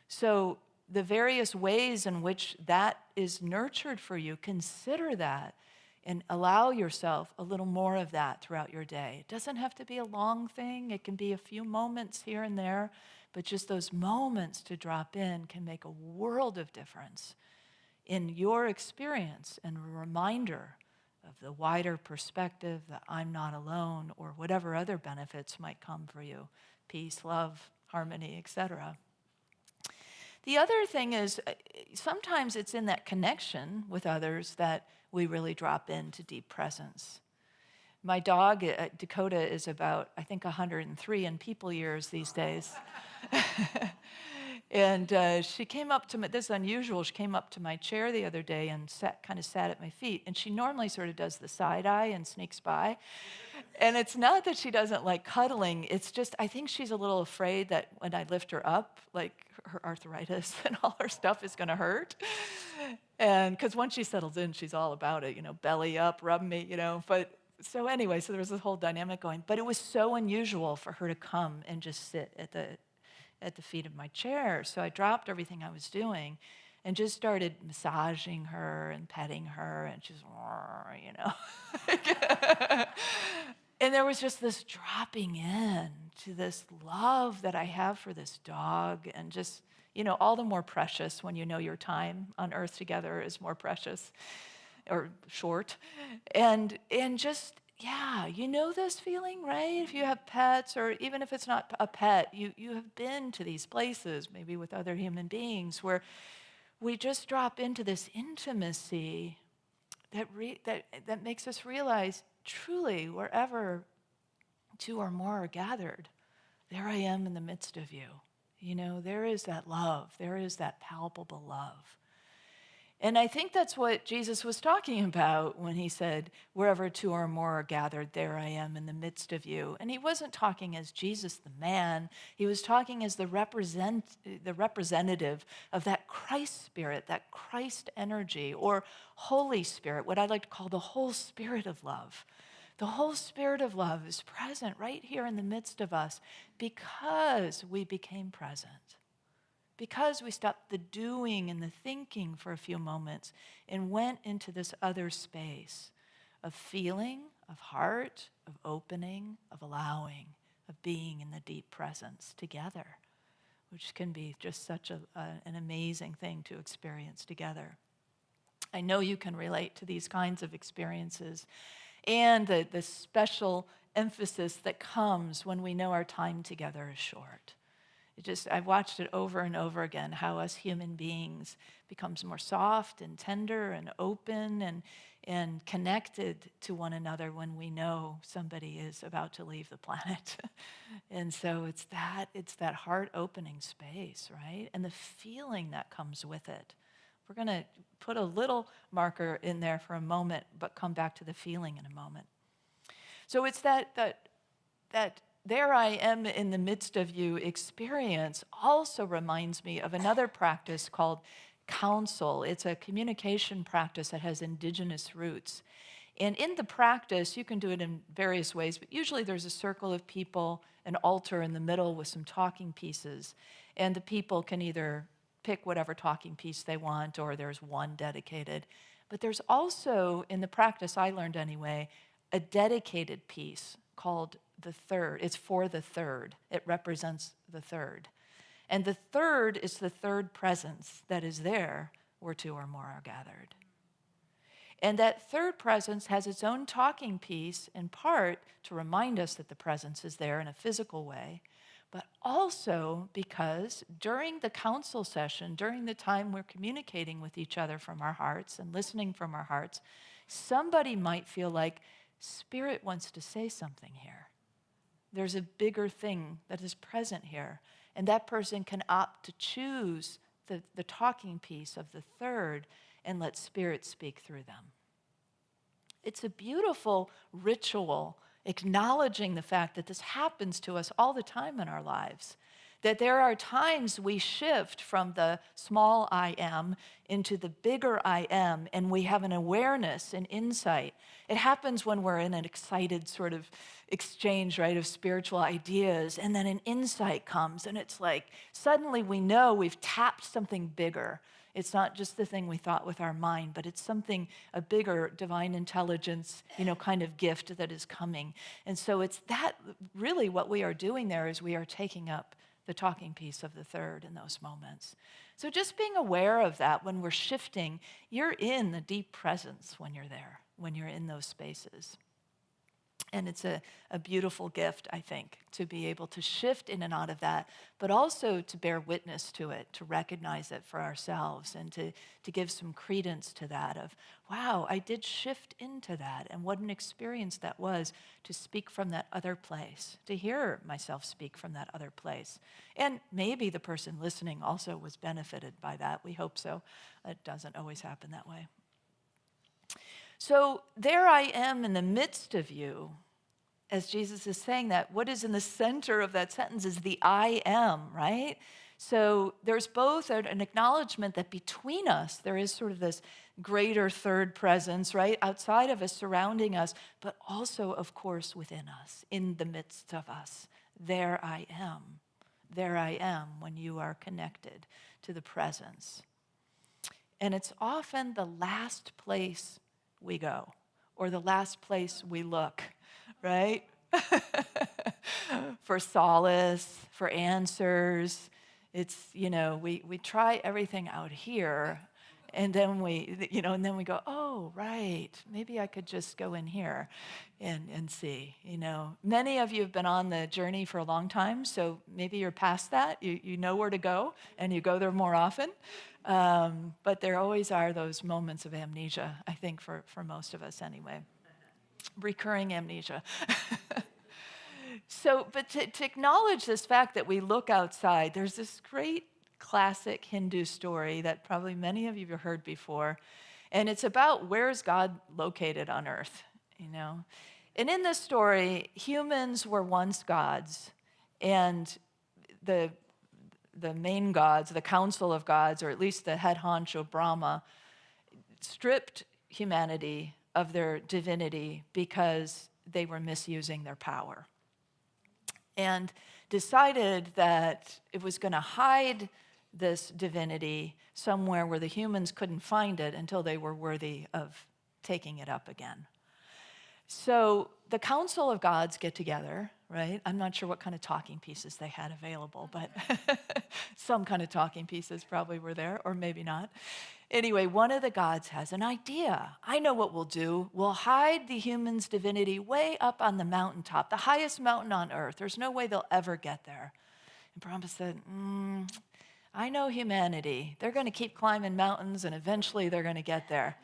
Speaker 5: So the various ways in which that is nurtured for you, consider that. And allow yourself a little more of that throughout your day. It doesn't have to be a long thing. It can be a few moments here and there. But just those moments to drop in can make a world of difference in your experience and a reminder of the wider perspective that I'm not alone, or whatever other benefits might come for you. Peace, love, harmony, etc. The other thing is sometimes it's in that connection with others that we really drop into deep presence. My dog, Dakota, is about, I think, 103 in people years these days. And she came up to me, this is unusual, she came up to my chair the other day and kind of sat at my feet. And she normally sort of does the side eye and sneaks by. And it's not that she doesn't like cuddling, it's just I think she's a little afraid that when I lift her up, like her arthritis and all her stuff is going to hurt. And because once she settles in, she's all about it, belly up, rub me, but so anyway, so there was this whole dynamic going, but it was so unusual for her to come and just sit at the feet of my chair. So I dropped everything I was doing and just started massaging her and petting her, and she's, you know. And there was just this dropping in to this love that I have for this dog, and just, you know, all the more precious when you know your time on earth together is more precious or short. And just, yeah, you know this feeling, right? If you have pets, or even if it's not a pet, you have been to these places, maybe with other human beings, where we just drop into this intimacy that makes us realize, truly, wherever two or more are gathered, there I am in the midst of you. You know, there is that love. There is that palpable love. And I think that's what Jesus was talking about when he said, wherever two or more are gathered, there I am in the midst of you. And he wasn't talking as Jesus the man. He was talking as the representative of that Christ spirit, that Christ energy, or Holy Spirit, what I like to call the whole spirit of love. The whole spirit of love is present right here in the midst of us because we became present. Because we stopped the doing and the thinking for a few moments and went into this other space of feeling, of heart, of opening, of allowing, of being in the deep presence together, which can be just such an amazing thing to experience together. I know you can relate to these kinds of experiences and the special emphasis that comes when we know our time together is short. I've watched it over and over again, how us human beings becomes more soft and tender and open and connected to one another when we know somebody is about to leave the planet. And so it's that heart-opening space, right? And the feeling that comes with it. We're going to put a little marker in there for a moment, but come back to the feeling in a moment. So it's that there I am in the midst of you experience also reminds me of another practice called counsel. It's a communication practice that has indigenous roots. And in the practice, you can do it in various ways, but usually there's a circle of people, an altar in the middle with some talking pieces, and the people can either pick whatever talking piece they want, or there's one dedicated. But there's also, in the practice I learned anyway, a dedicated piece called the third. It's for the third. It represents the third. And the third is the third presence that is there where two or more are gathered. And that third presence has its own talking piece, in part to remind us that the presence is there in a physical way, but also because during the counsel session, during the time we're communicating with each other from our hearts and listening from our hearts, somebody might feel like Spirit wants to say something here. There's a bigger thing that is present here. And that person can opt to choose the talking piece of the third and let Spirit speak through them. It's a beautiful ritual acknowledging the fact that this happens to us all the time in our lives. That there are times we shift from the small I am into the bigger I am, and we have an awareness and insight. It happens when we're in an excited sort of exchange, right, of spiritual ideas, and then an insight comes, and it's like suddenly we know we've tapped something bigger. It's not just the thing we thought with our mind, but it's something, a bigger divine intelligence, kind of gift that is coming. And so it's that really what we are doing there is we are taking up the talking piece of the third in those moments. So just being aware of that when we're shifting, you're in the deep presence when you're there, when you're in those spaces. And it's a beautiful gift, I think, to be able to shift in and out of that, but also to bear witness to it, to recognize it for ourselves, and to give some credence to that of, wow, I did shift into that, and what an experience that was to speak from that other place, to hear myself speak from that other place. And maybe the person listening also was benefited by that. We hope so. It doesn't always happen that way. So there I am in the midst of you. As Jesus is saying that, what is in the center of that sentence is the I am, right? So there's both an acknowledgement that between us, there is sort of this greater third presence, right, outside of us, surrounding us, but also, of course, within us, in the midst of us. There I am. There I am when you are connected to the presence. And it's often the last place we go, or the last place we look, right? For solace, for answers. It's, we try everything out here, and then we go, oh, right, maybe I could just go in here and see, Many of you have been on the journey for a long time, so maybe you're past that. You know where to go, and you go there more often. But there always are those moments of amnesia, I think, for most of us anyway. Recurring amnesia. But to acknowledge this fact that we look outside, there's this great classic Hindu story that probably many of you have heard before, and it's about where's God located on earth, And in this story, humans were once gods, and the main gods, the council of gods, or at least the head honcho Brahma, stripped humanity of their divinity because they were misusing their power, and decided that it was going to hide this divinity somewhere where the humans couldn't find it until they were worthy of taking it up again. So the Council of Gods get together, right? I'm not sure what kind of talking pieces they had available, but some kind of talking pieces probably were there, or maybe not. Anyway, one of the gods has an idea. I know what we'll do. We'll hide the human's divinity way up on the mountaintop, the highest mountain on earth. There's no way they'll ever get there. And Brahma said, I know humanity. They're going to keep climbing mountains, and eventually they're going to get there.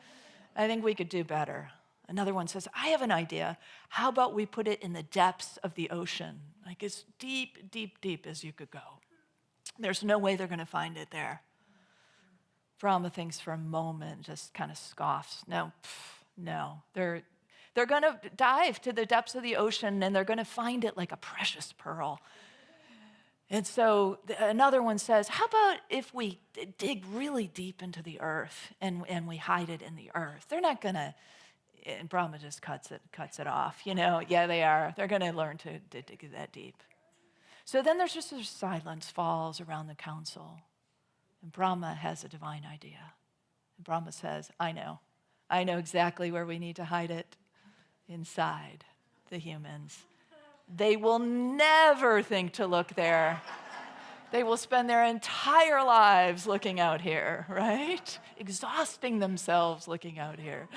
Speaker 5: I think we could do better. Another one says, I have an idea. How about we put it in the depths of the ocean, like as deep, deep, deep as you could go? There's no way they're going to find it there. Brahma thinks for a moment, just kind of scoffs. No. They're going to dive to the depths of the ocean, and they're going to find it like a precious pearl. And so another one says, how about if we dig really deep into the earth and we hide it in the earth? They're not going to, and Brahma just cuts it off. Yeah, they are. They're going to learn to dig that deep. So then there's just a silence falls around the council. And Brahma has a divine idea. And Brahma says, I know exactly where we need to hide it. Inside the humans. They will never think to look there. They will spend their entire lives looking out here, right? Exhausting themselves looking out here.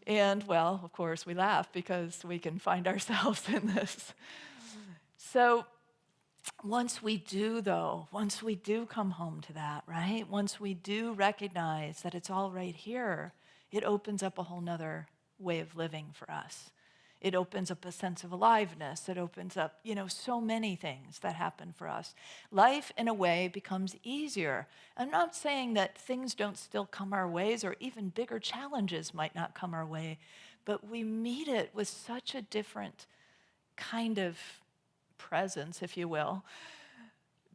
Speaker 5: And, well, of course, we laugh because we can find ourselves in this. So once we do come home to that, right? Once we do recognize that it's all right here, it opens up a whole nother way of living for us. It opens up a sense of aliveness. It opens up, so many things that happen for us. Life, in a way, becomes easier. I'm not saying that things don't still come our ways, or even bigger challenges might not come our way, but we meet it with such a different kind of presence, if you will,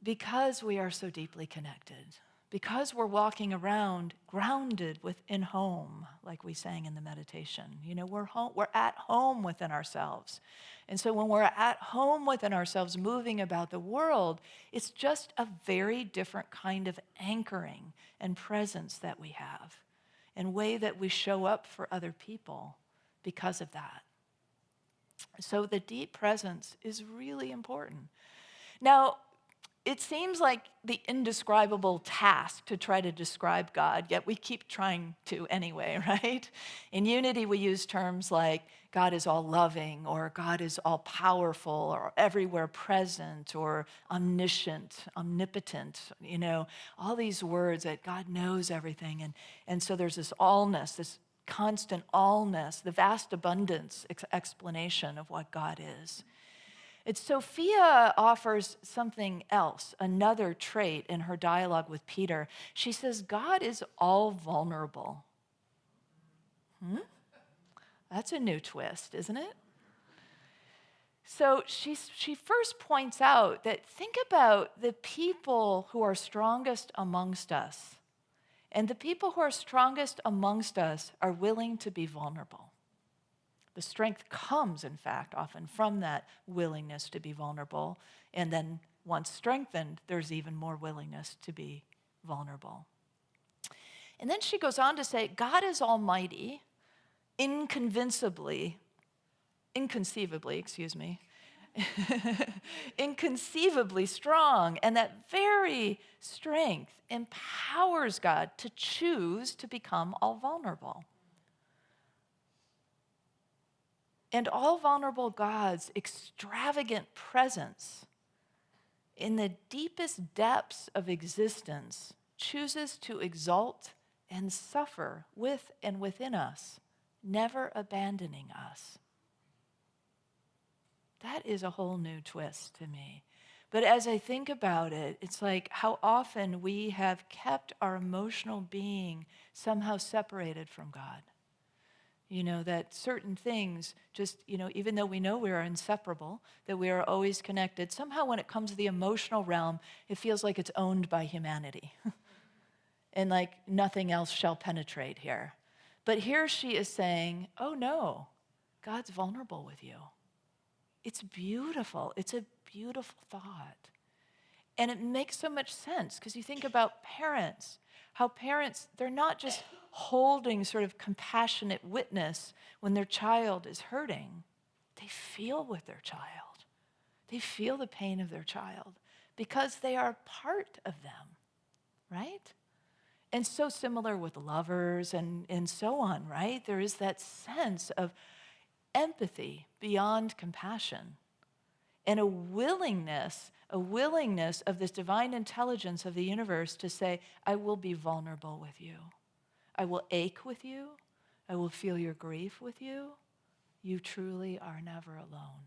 Speaker 5: because we are so deeply connected. Because we're walking around grounded within home, like we sang in the meditation. We're at home within ourselves. And so when we're at home within ourselves, moving about the world, it's just a very different kind of anchoring and presence that we have, and way that we show up for other people because of that. So the deep presence is really important. Now, it seems like the indescribable task to try to describe God, yet we keep trying to anyway, right? In Unity, we use terms like God is all loving, or God is all powerful, or everywhere present, or omniscient, omnipotent, all these words that God knows everything. And so there's this allness, this constant allness, the vast abundance explanation of what God is. Sophia offers something else, another trait in her dialogue with Peter. She says, God is all vulnerable. That's a new twist, isn't it? So she first points out that think about the people who are strongest amongst us. And the people who are strongest amongst us are willing to be vulnerable. The strength comes, in fact, often from that willingness to be vulnerable. And then once strengthened, there's even more willingness to be vulnerable. And then she goes on to say, God is almighty, inconceivably, inconceivably strong. And that very strength empowers God to choose to become all vulnerable. And all vulnerable God's extravagant presence in the deepest depths of existence chooses to exalt and suffer with and within us, never abandoning us. That is a whole new twist to me. But as I think about it, it's like how often we have kept our emotional being somehow separated from God. You know, that certain things just, even though we know we are inseparable, that we are always connected, somehow when it comes to the emotional realm, it feels like it's owned by humanity. And like nothing else shall penetrate here. But here she is saying, oh no, God's vulnerable with you. It's beautiful. It's a beautiful thought. And it makes so much sense because you think about parents, how parents, they're not just holding sort of compassionate witness when their child is hurting. They feel with their child. They feel the pain of their child because they are part of them, right? And so similar with lovers and so on, right? There is that sense of empathy beyond compassion and a willingness of this divine intelligence of the universe to say, I will be vulnerable with you. I will ache with you. I will feel your grief with you. You truly are never alone.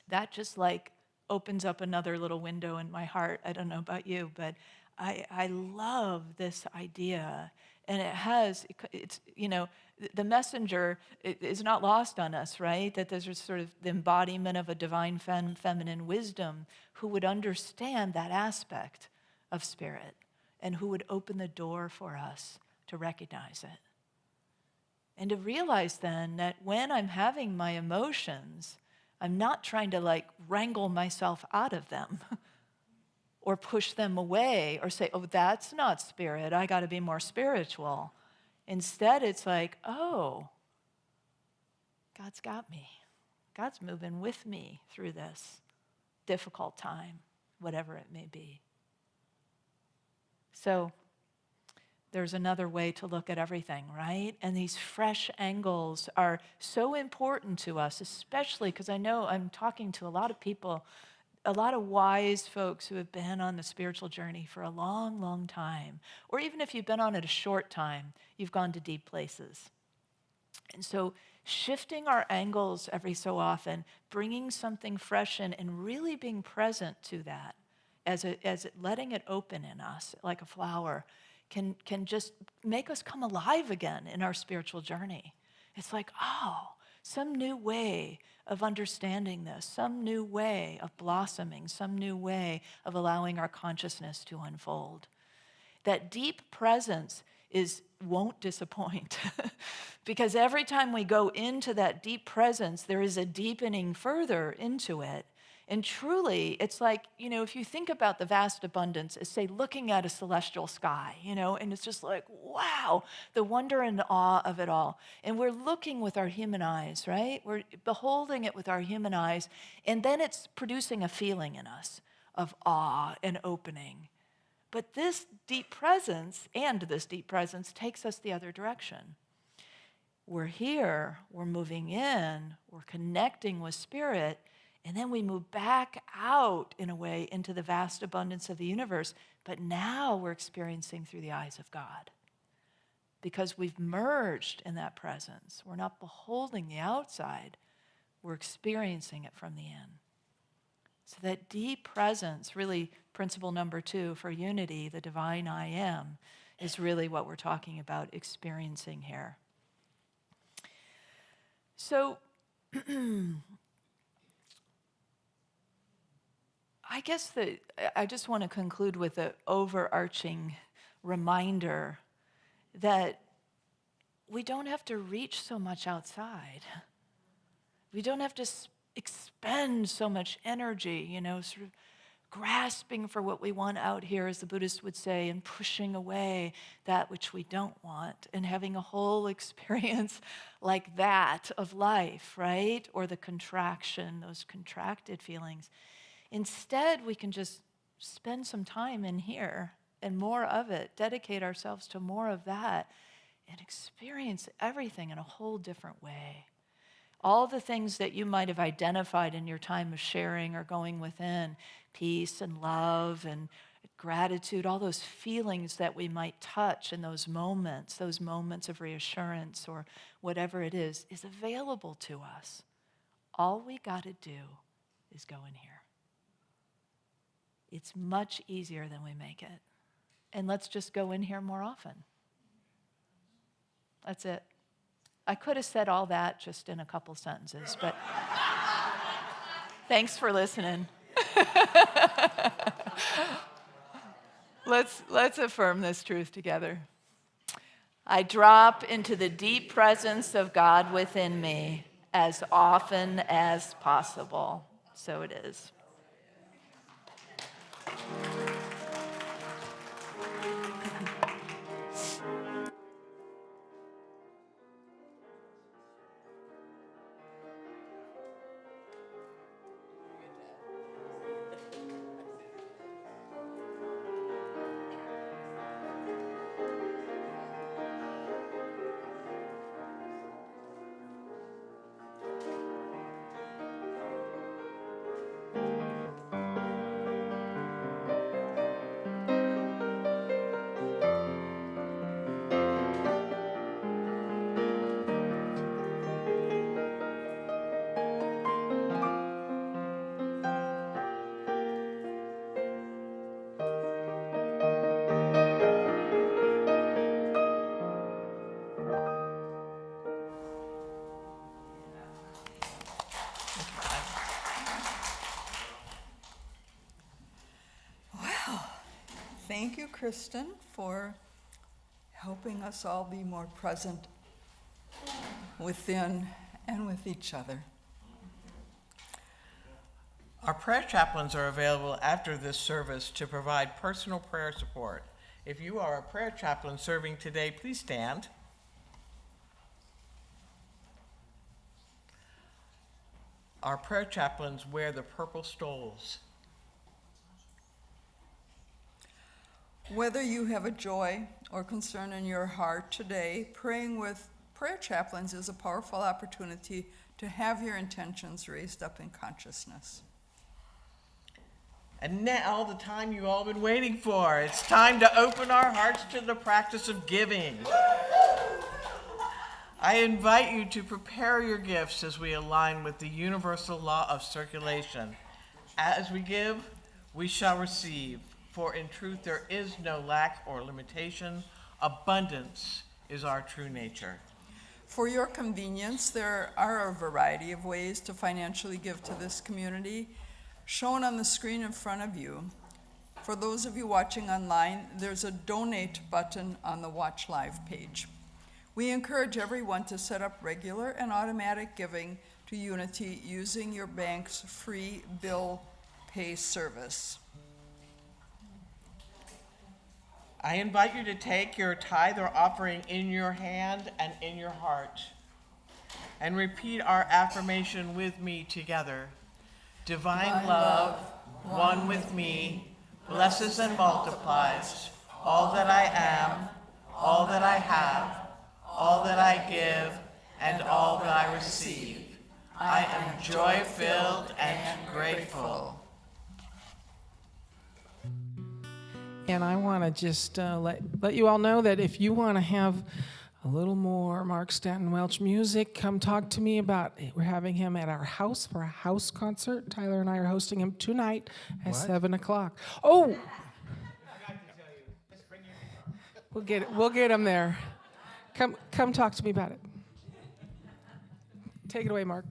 Speaker 5: That just like opens up another little window in my heart. I don't know about you, but I love this idea. And the messenger is not lost on us, right? That there's sort of the embodiment of a divine feminine wisdom who would understand that aspect of spirit and who would open the door for us to recognize it. And to realize then that when I'm having my emotions, I'm not trying to like wrangle myself out of them or push them away or say, oh, that's not spirit. I got to be more spiritual. Instead, it's like, oh, God's got me. God's moving with me through this difficult time, whatever it may be. So there's another way to look at everything, right? And these fresh angles are so important to us, especially because I know I'm talking to a lot of people, a lot of wise folks who have been on the spiritual journey for a long, long time. Or even if you've been on it a short time, you've gone to deep places. And so shifting our angles every so often, bringing something fresh in and really being present to that, letting it open in us like a flower, can just make us come alive again in our spiritual journey. It's like, oh, some new way of understanding this, some new way of blossoming, some new way of allowing our consciousness to unfold. That deep presence won't disappoint because every time we go into that deep presence, there is a deepening further into it. And truly, it's like, if you think about the vast abundance as, say, looking at a celestial sky, and it's just like, wow, the wonder and awe of it all. And we're looking with our human eyes, right? We're beholding it with our human eyes, and then it's producing a feeling in us of awe and opening. But this deep presence takes us the other direction. We're here, we're moving in, we're connecting with spirit, and then we move back out, in a way, into the vast abundance of the universe. But now we're experiencing through the eyes of God. Because we've merged in that presence. We're not beholding the outside. We're experiencing it from the in. So that deep presence, really principle number 2 for unity, the divine I am, is really what we're talking about experiencing here. So I guess that I just want to conclude with an overarching reminder that we don't have to reach so much outside. We don't have to expend so much energy, sort of grasping for what we want out here, as the Buddhists would say, and pushing away that which we don't want, and having a whole experience like that of life, right? Or the contraction, those contracted feelings. Instead, we can just spend some time in here and more of it, dedicate ourselves to more of that, and experience everything in a whole different way. All the things that you might have identified in your time of sharing or going within, peace and love and gratitude, all those feelings that we might touch in those moments of reassurance or whatever it is available to us. All we got to do is go in here. It's much easier than we make it. And let's just go in here more often. That's it. I could have said all that just in a couple sentences, but thanks for listening. Let's affirm this truth together. I drop into the deep presence of God within me as often as possible. So it is.
Speaker 4: Thank you, Kristin, for helping us all be more present within and with each other.
Speaker 3: Our prayer chaplains are available after this service to provide personal prayer support. If you are a prayer chaplain serving today, please stand. Our prayer chaplains wear the purple stoles.
Speaker 4: Whether you have a joy or concern in your heart today, praying with prayer chaplains is a powerful opportunity to have your intentions raised up in consciousness.
Speaker 3: And now, the time you've all been waiting for. It's time to open our hearts to the practice of giving. I invite you to prepare your gifts as we align with the universal law of circulation. As we give, we shall receive. For in truth, there is no lack or limitation. Abundance is our true nature.
Speaker 4: For your convenience, there are a variety of ways to financially give to this community, shown on the screen in front of you. For those of you watching online, there's a donate button on the Watch Live page. We encourage everyone to set up regular and automatic giving to Unity using your bank's free bill pay service.
Speaker 3: I invite you to take your tithe or offering in your hand and in your heart, and repeat our affirmation with me together. Divine love, one with me, blesses and multiplies all that I am, all that I have, all that I give, and all that I receive. I am joy-filled and grateful.
Speaker 1: And I want to just let you all know that if you want to have a little more Mark Stanton Welch music, come talk to me about it. We're having him at our house for a house concert. Tyler and I are hosting him tonight at 7 o'clock. Oh! We'll get him there. Come talk to me about it. Take it away, Mark.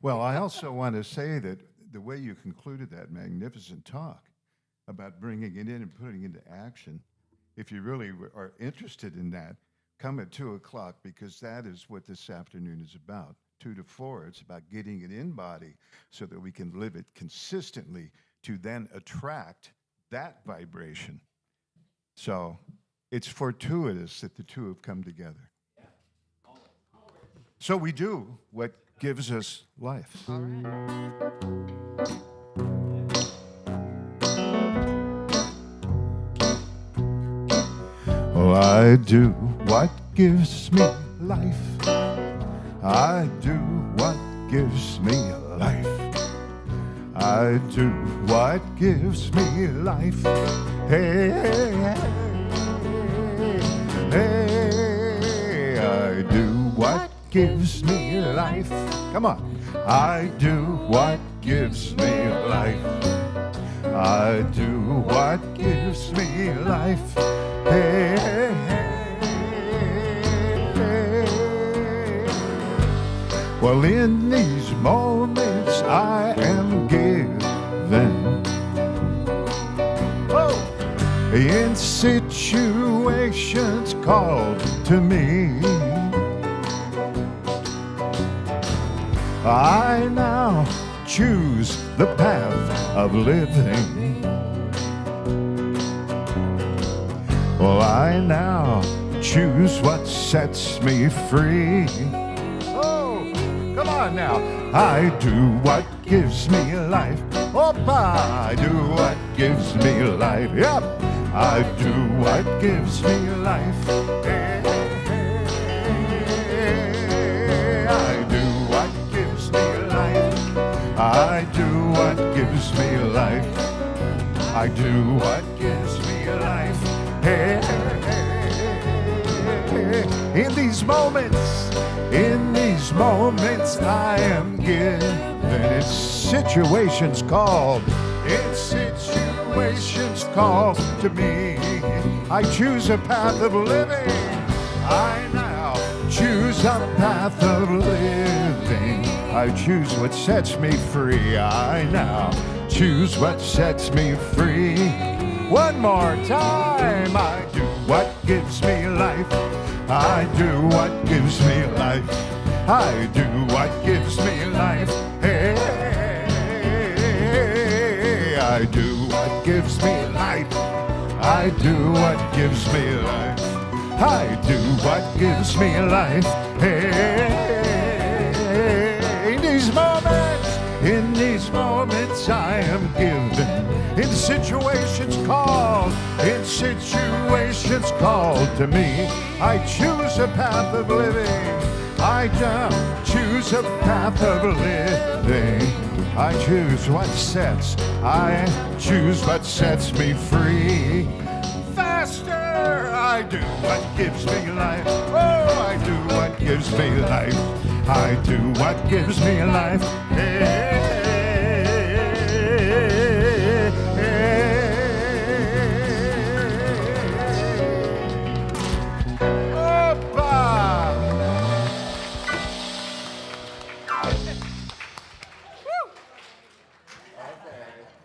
Speaker 2: Well, I also want to say that the way you concluded that magnificent talk about bringing it in and putting it into action, if you really are interested in that, come at 2 o'clock, because that is what this afternoon is about. 2 to 4, it's about getting it in body so that we can live it consistently to then attract that vibration. So it's fortuitous that the two have come together. So we do what gives us life.
Speaker 1: All right.
Speaker 2: Well, I do what gives me life. I do what gives me life. I do what gives me life. Hey, hey, hey, hey. I do what gives me life. Come on. I do what gives me life. I do what gives me life. Hey, hey, hey. Well, in these moments I am given. Oh, in situations called to me, I now choose the path of living. Well, I now choose what sets me free. Oh, come on now. I do what gives me life. Opa, I do what gives me life. Yep, I do what gives me life. Hey, hey, hey. I do what gives me life. I do what gives me life. I do what gives me life. Hey, in these moments I am given. It's situations called to me. I choose a path of living. I now choose a path of living. I choose what sets me free. I now choose what sets me free. One more time. I do what gives me life. I do what gives me life. I do what gives me life. Hey, I do what gives me life. I do what gives me life. I do what gives me life. Hey, in these moments I am given. In situations called to me, I choose a path of living. I choose a path of living. I choose what sets me free. Faster, I do what gives me life. Oh, I do what gives me life. I do what gives me life. Hey.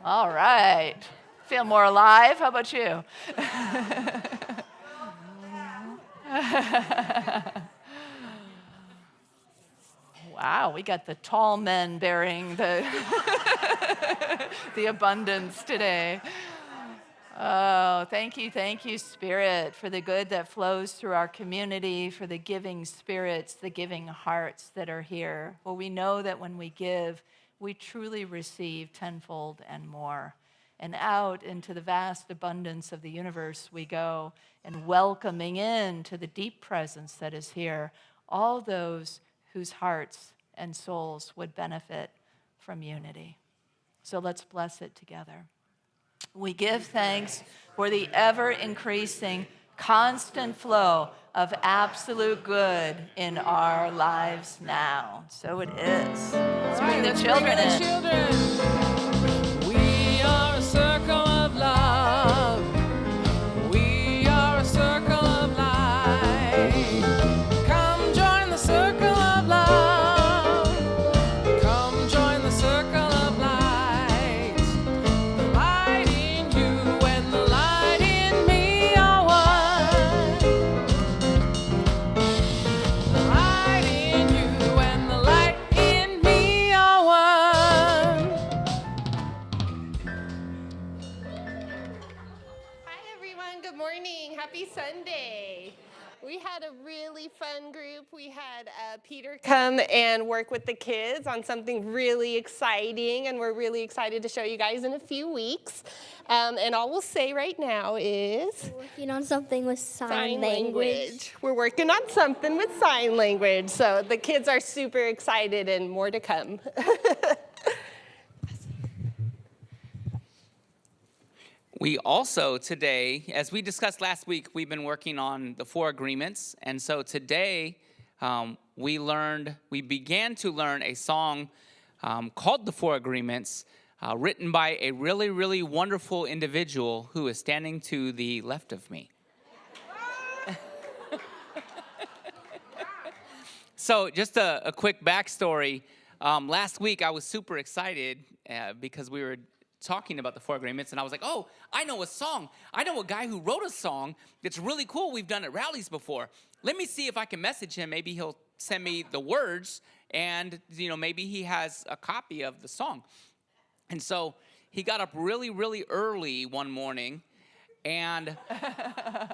Speaker 5: All right. Feel more alive? How about you? Wow, we got the tall men bearing the the abundance today. Oh, thank you, Spirit, for the good that flows through our community, for the giving spirits, the giving hearts that are here. Well, we know that when we give, we truly receive tenfold and more. And out into the vast abundance of the universe we go, and welcoming in to the deep presence that is here all those whose hearts and souls would benefit from unity. So let's bless it together. We give thanks for the ever-increasing, constant flow of absolute good in our lives now. So it is. Let's bring the children in.
Speaker 1: We are a circle of love. We are a circle of light. Come join the circle of love. Come
Speaker 6: morning. Happy Sunday. We had a really fun group. We had Peter come and work with the kids on something really exciting, and we're really excited to show you guys in a few weeks. And all we'll say right now is...
Speaker 7: We're working on something with sign language.
Speaker 6: We're working on something with sign language. So the kids are super excited and more to come.
Speaker 8: We also today, as we discussed last week, we've been working on the 4 agreements. And so today we began to learn a song called The 4 Agreements, written by a really, really wonderful individual who is standing to the left of me. So just a quick backstory. Last week I was super excited because we were talking about the 4 agreements, and I was like, oh, I know a song. I know a guy who wrote a song that's really cool. We've done at rallies before. Let me see if I can message him. Maybe he'll send me the words, and maybe he has a copy of the song. And so he got up really, really early one morning and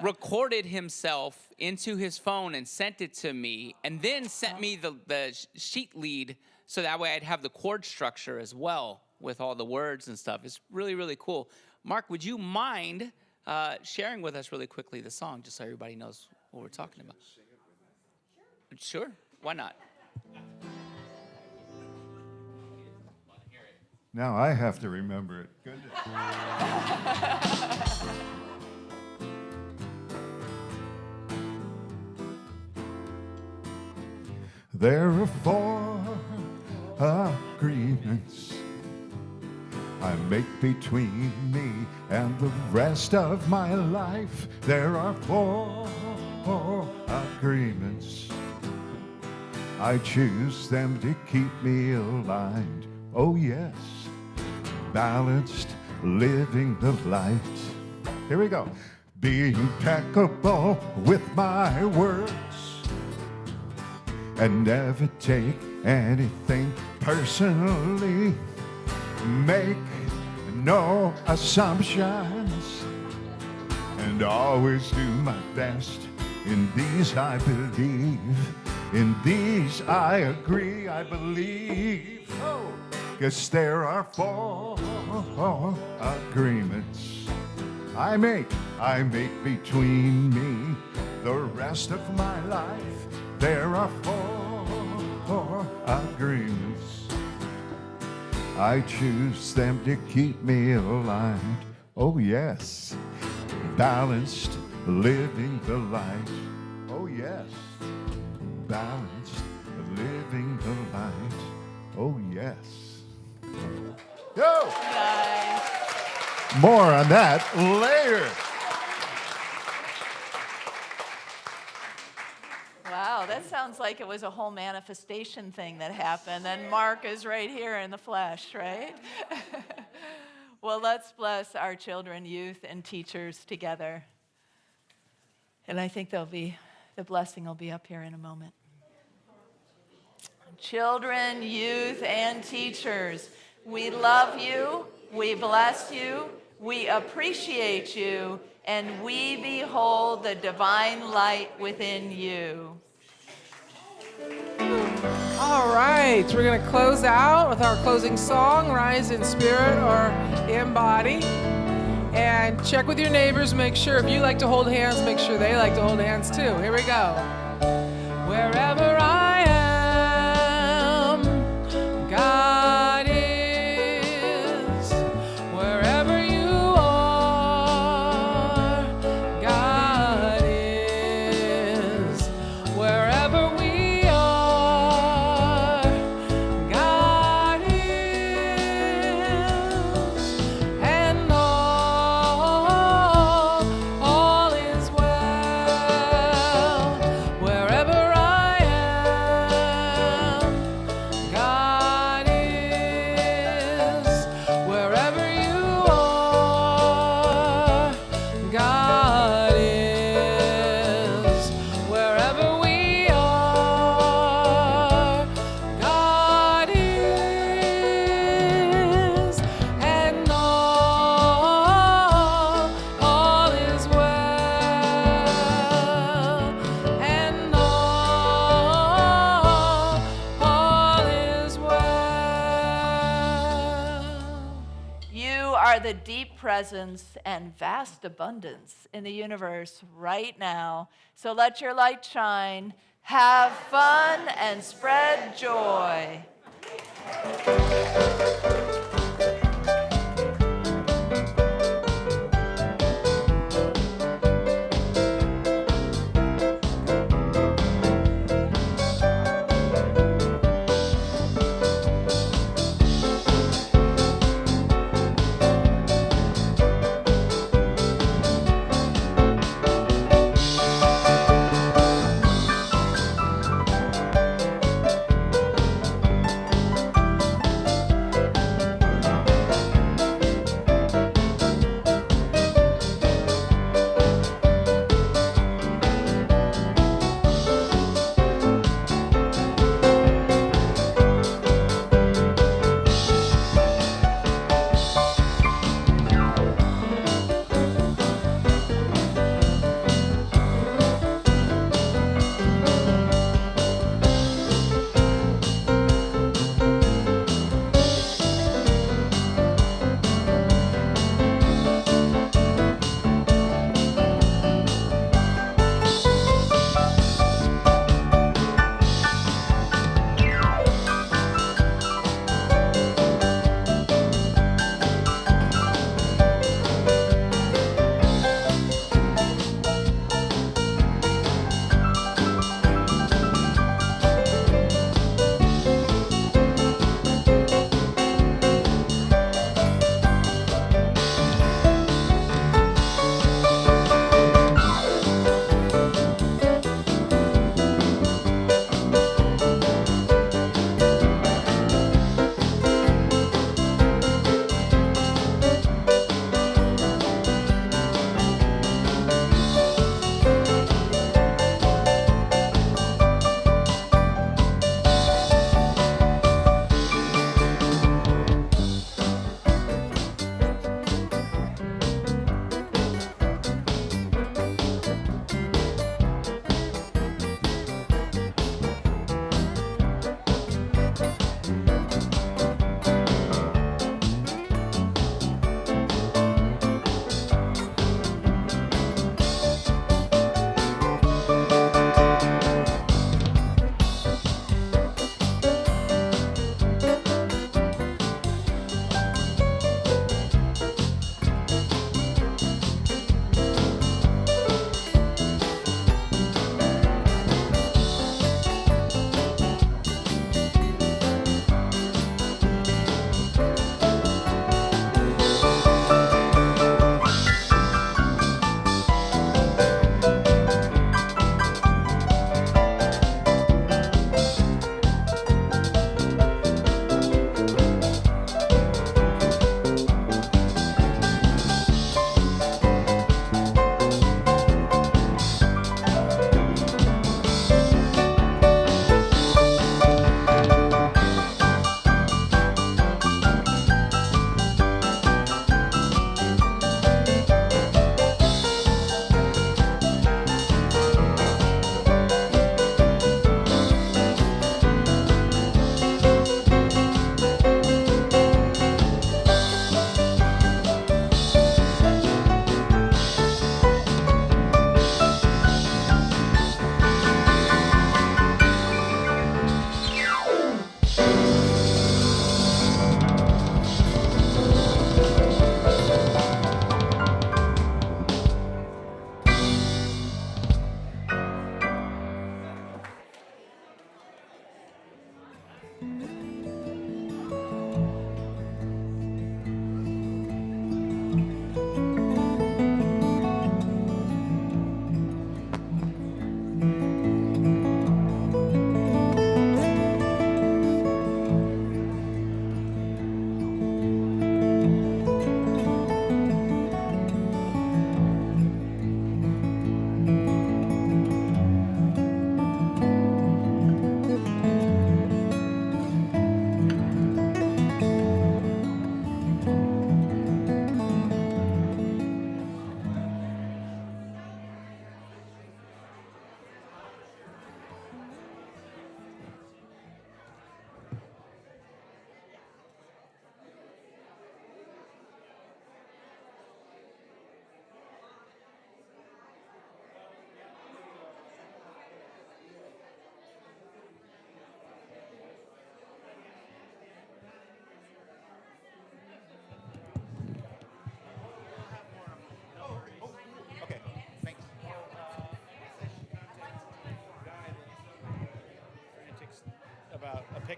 Speaker 8: recorded himself into his phone and sent it to me, and then sent me the sheet lead so that way I'd have the chord structure as well with all the words and stuff. It's really, really cool. Mark, would you mind sharing with us really quickly the song, just so everybody knows what we're talking about? Sure. Why not?
Speaker 2: Now I have to remember it. Goodness. There are 4 agreements I make between me and the rest of my life. There are 4 agreements. I choose them to keep me aligned. Oh yes, balanced, living the light. Here we go. Be impeccable with my words and never take anything personally. Make no assumptions and always do my best. In these I believe, in these I agree, I believe. Oh, 'cause there are 4 agreements I make between me, the rest of my life. There are 4 agreements. I choose them to keep me aligned. Oh yes, balanced, living the light. Oh yes, balanced, living the light. Oh yes. Go!
Speaker 5: Nice.
Speaker 2: More on that later.
Speaker 5: Wow, that sounds like it was a whole manifestation thing that happened, and Mark is right here in the flesh, right? Well, let's bless our children, youth, and teachers together. And I think the blessing will be up here in a moment. Children, youth, and teachers, we love you, we bless you, we appreciate you, and we behold the divine light within you.
Speaker 1: All right, we're going to close out with our closing song, Rise in Spirit or in Body. And check with your neighbors, make sure if you like to hold hands, make sure they like to hold hands too. Here we go. Wherever I am, God is. Wherever you are, God is. Wherever we are, God is. And all is well. Wherever I am,
Speaker 5: the deep presence and vast abundance in the universe right now. So let your light shine, have fun, and spread joy.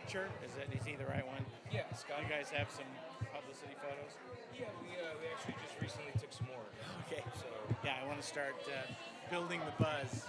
Speaker 9: picture. Is he the right one?
Speaker 10: Yeah, Scott.
Speaker 9: You guys have some publicity photos?
Speaker 10: Yeah, we actually just recently took some more.
Speaker 9: Okay.
Speaker 10: So
Speaker 9: Yeah, I want to start building the buzz.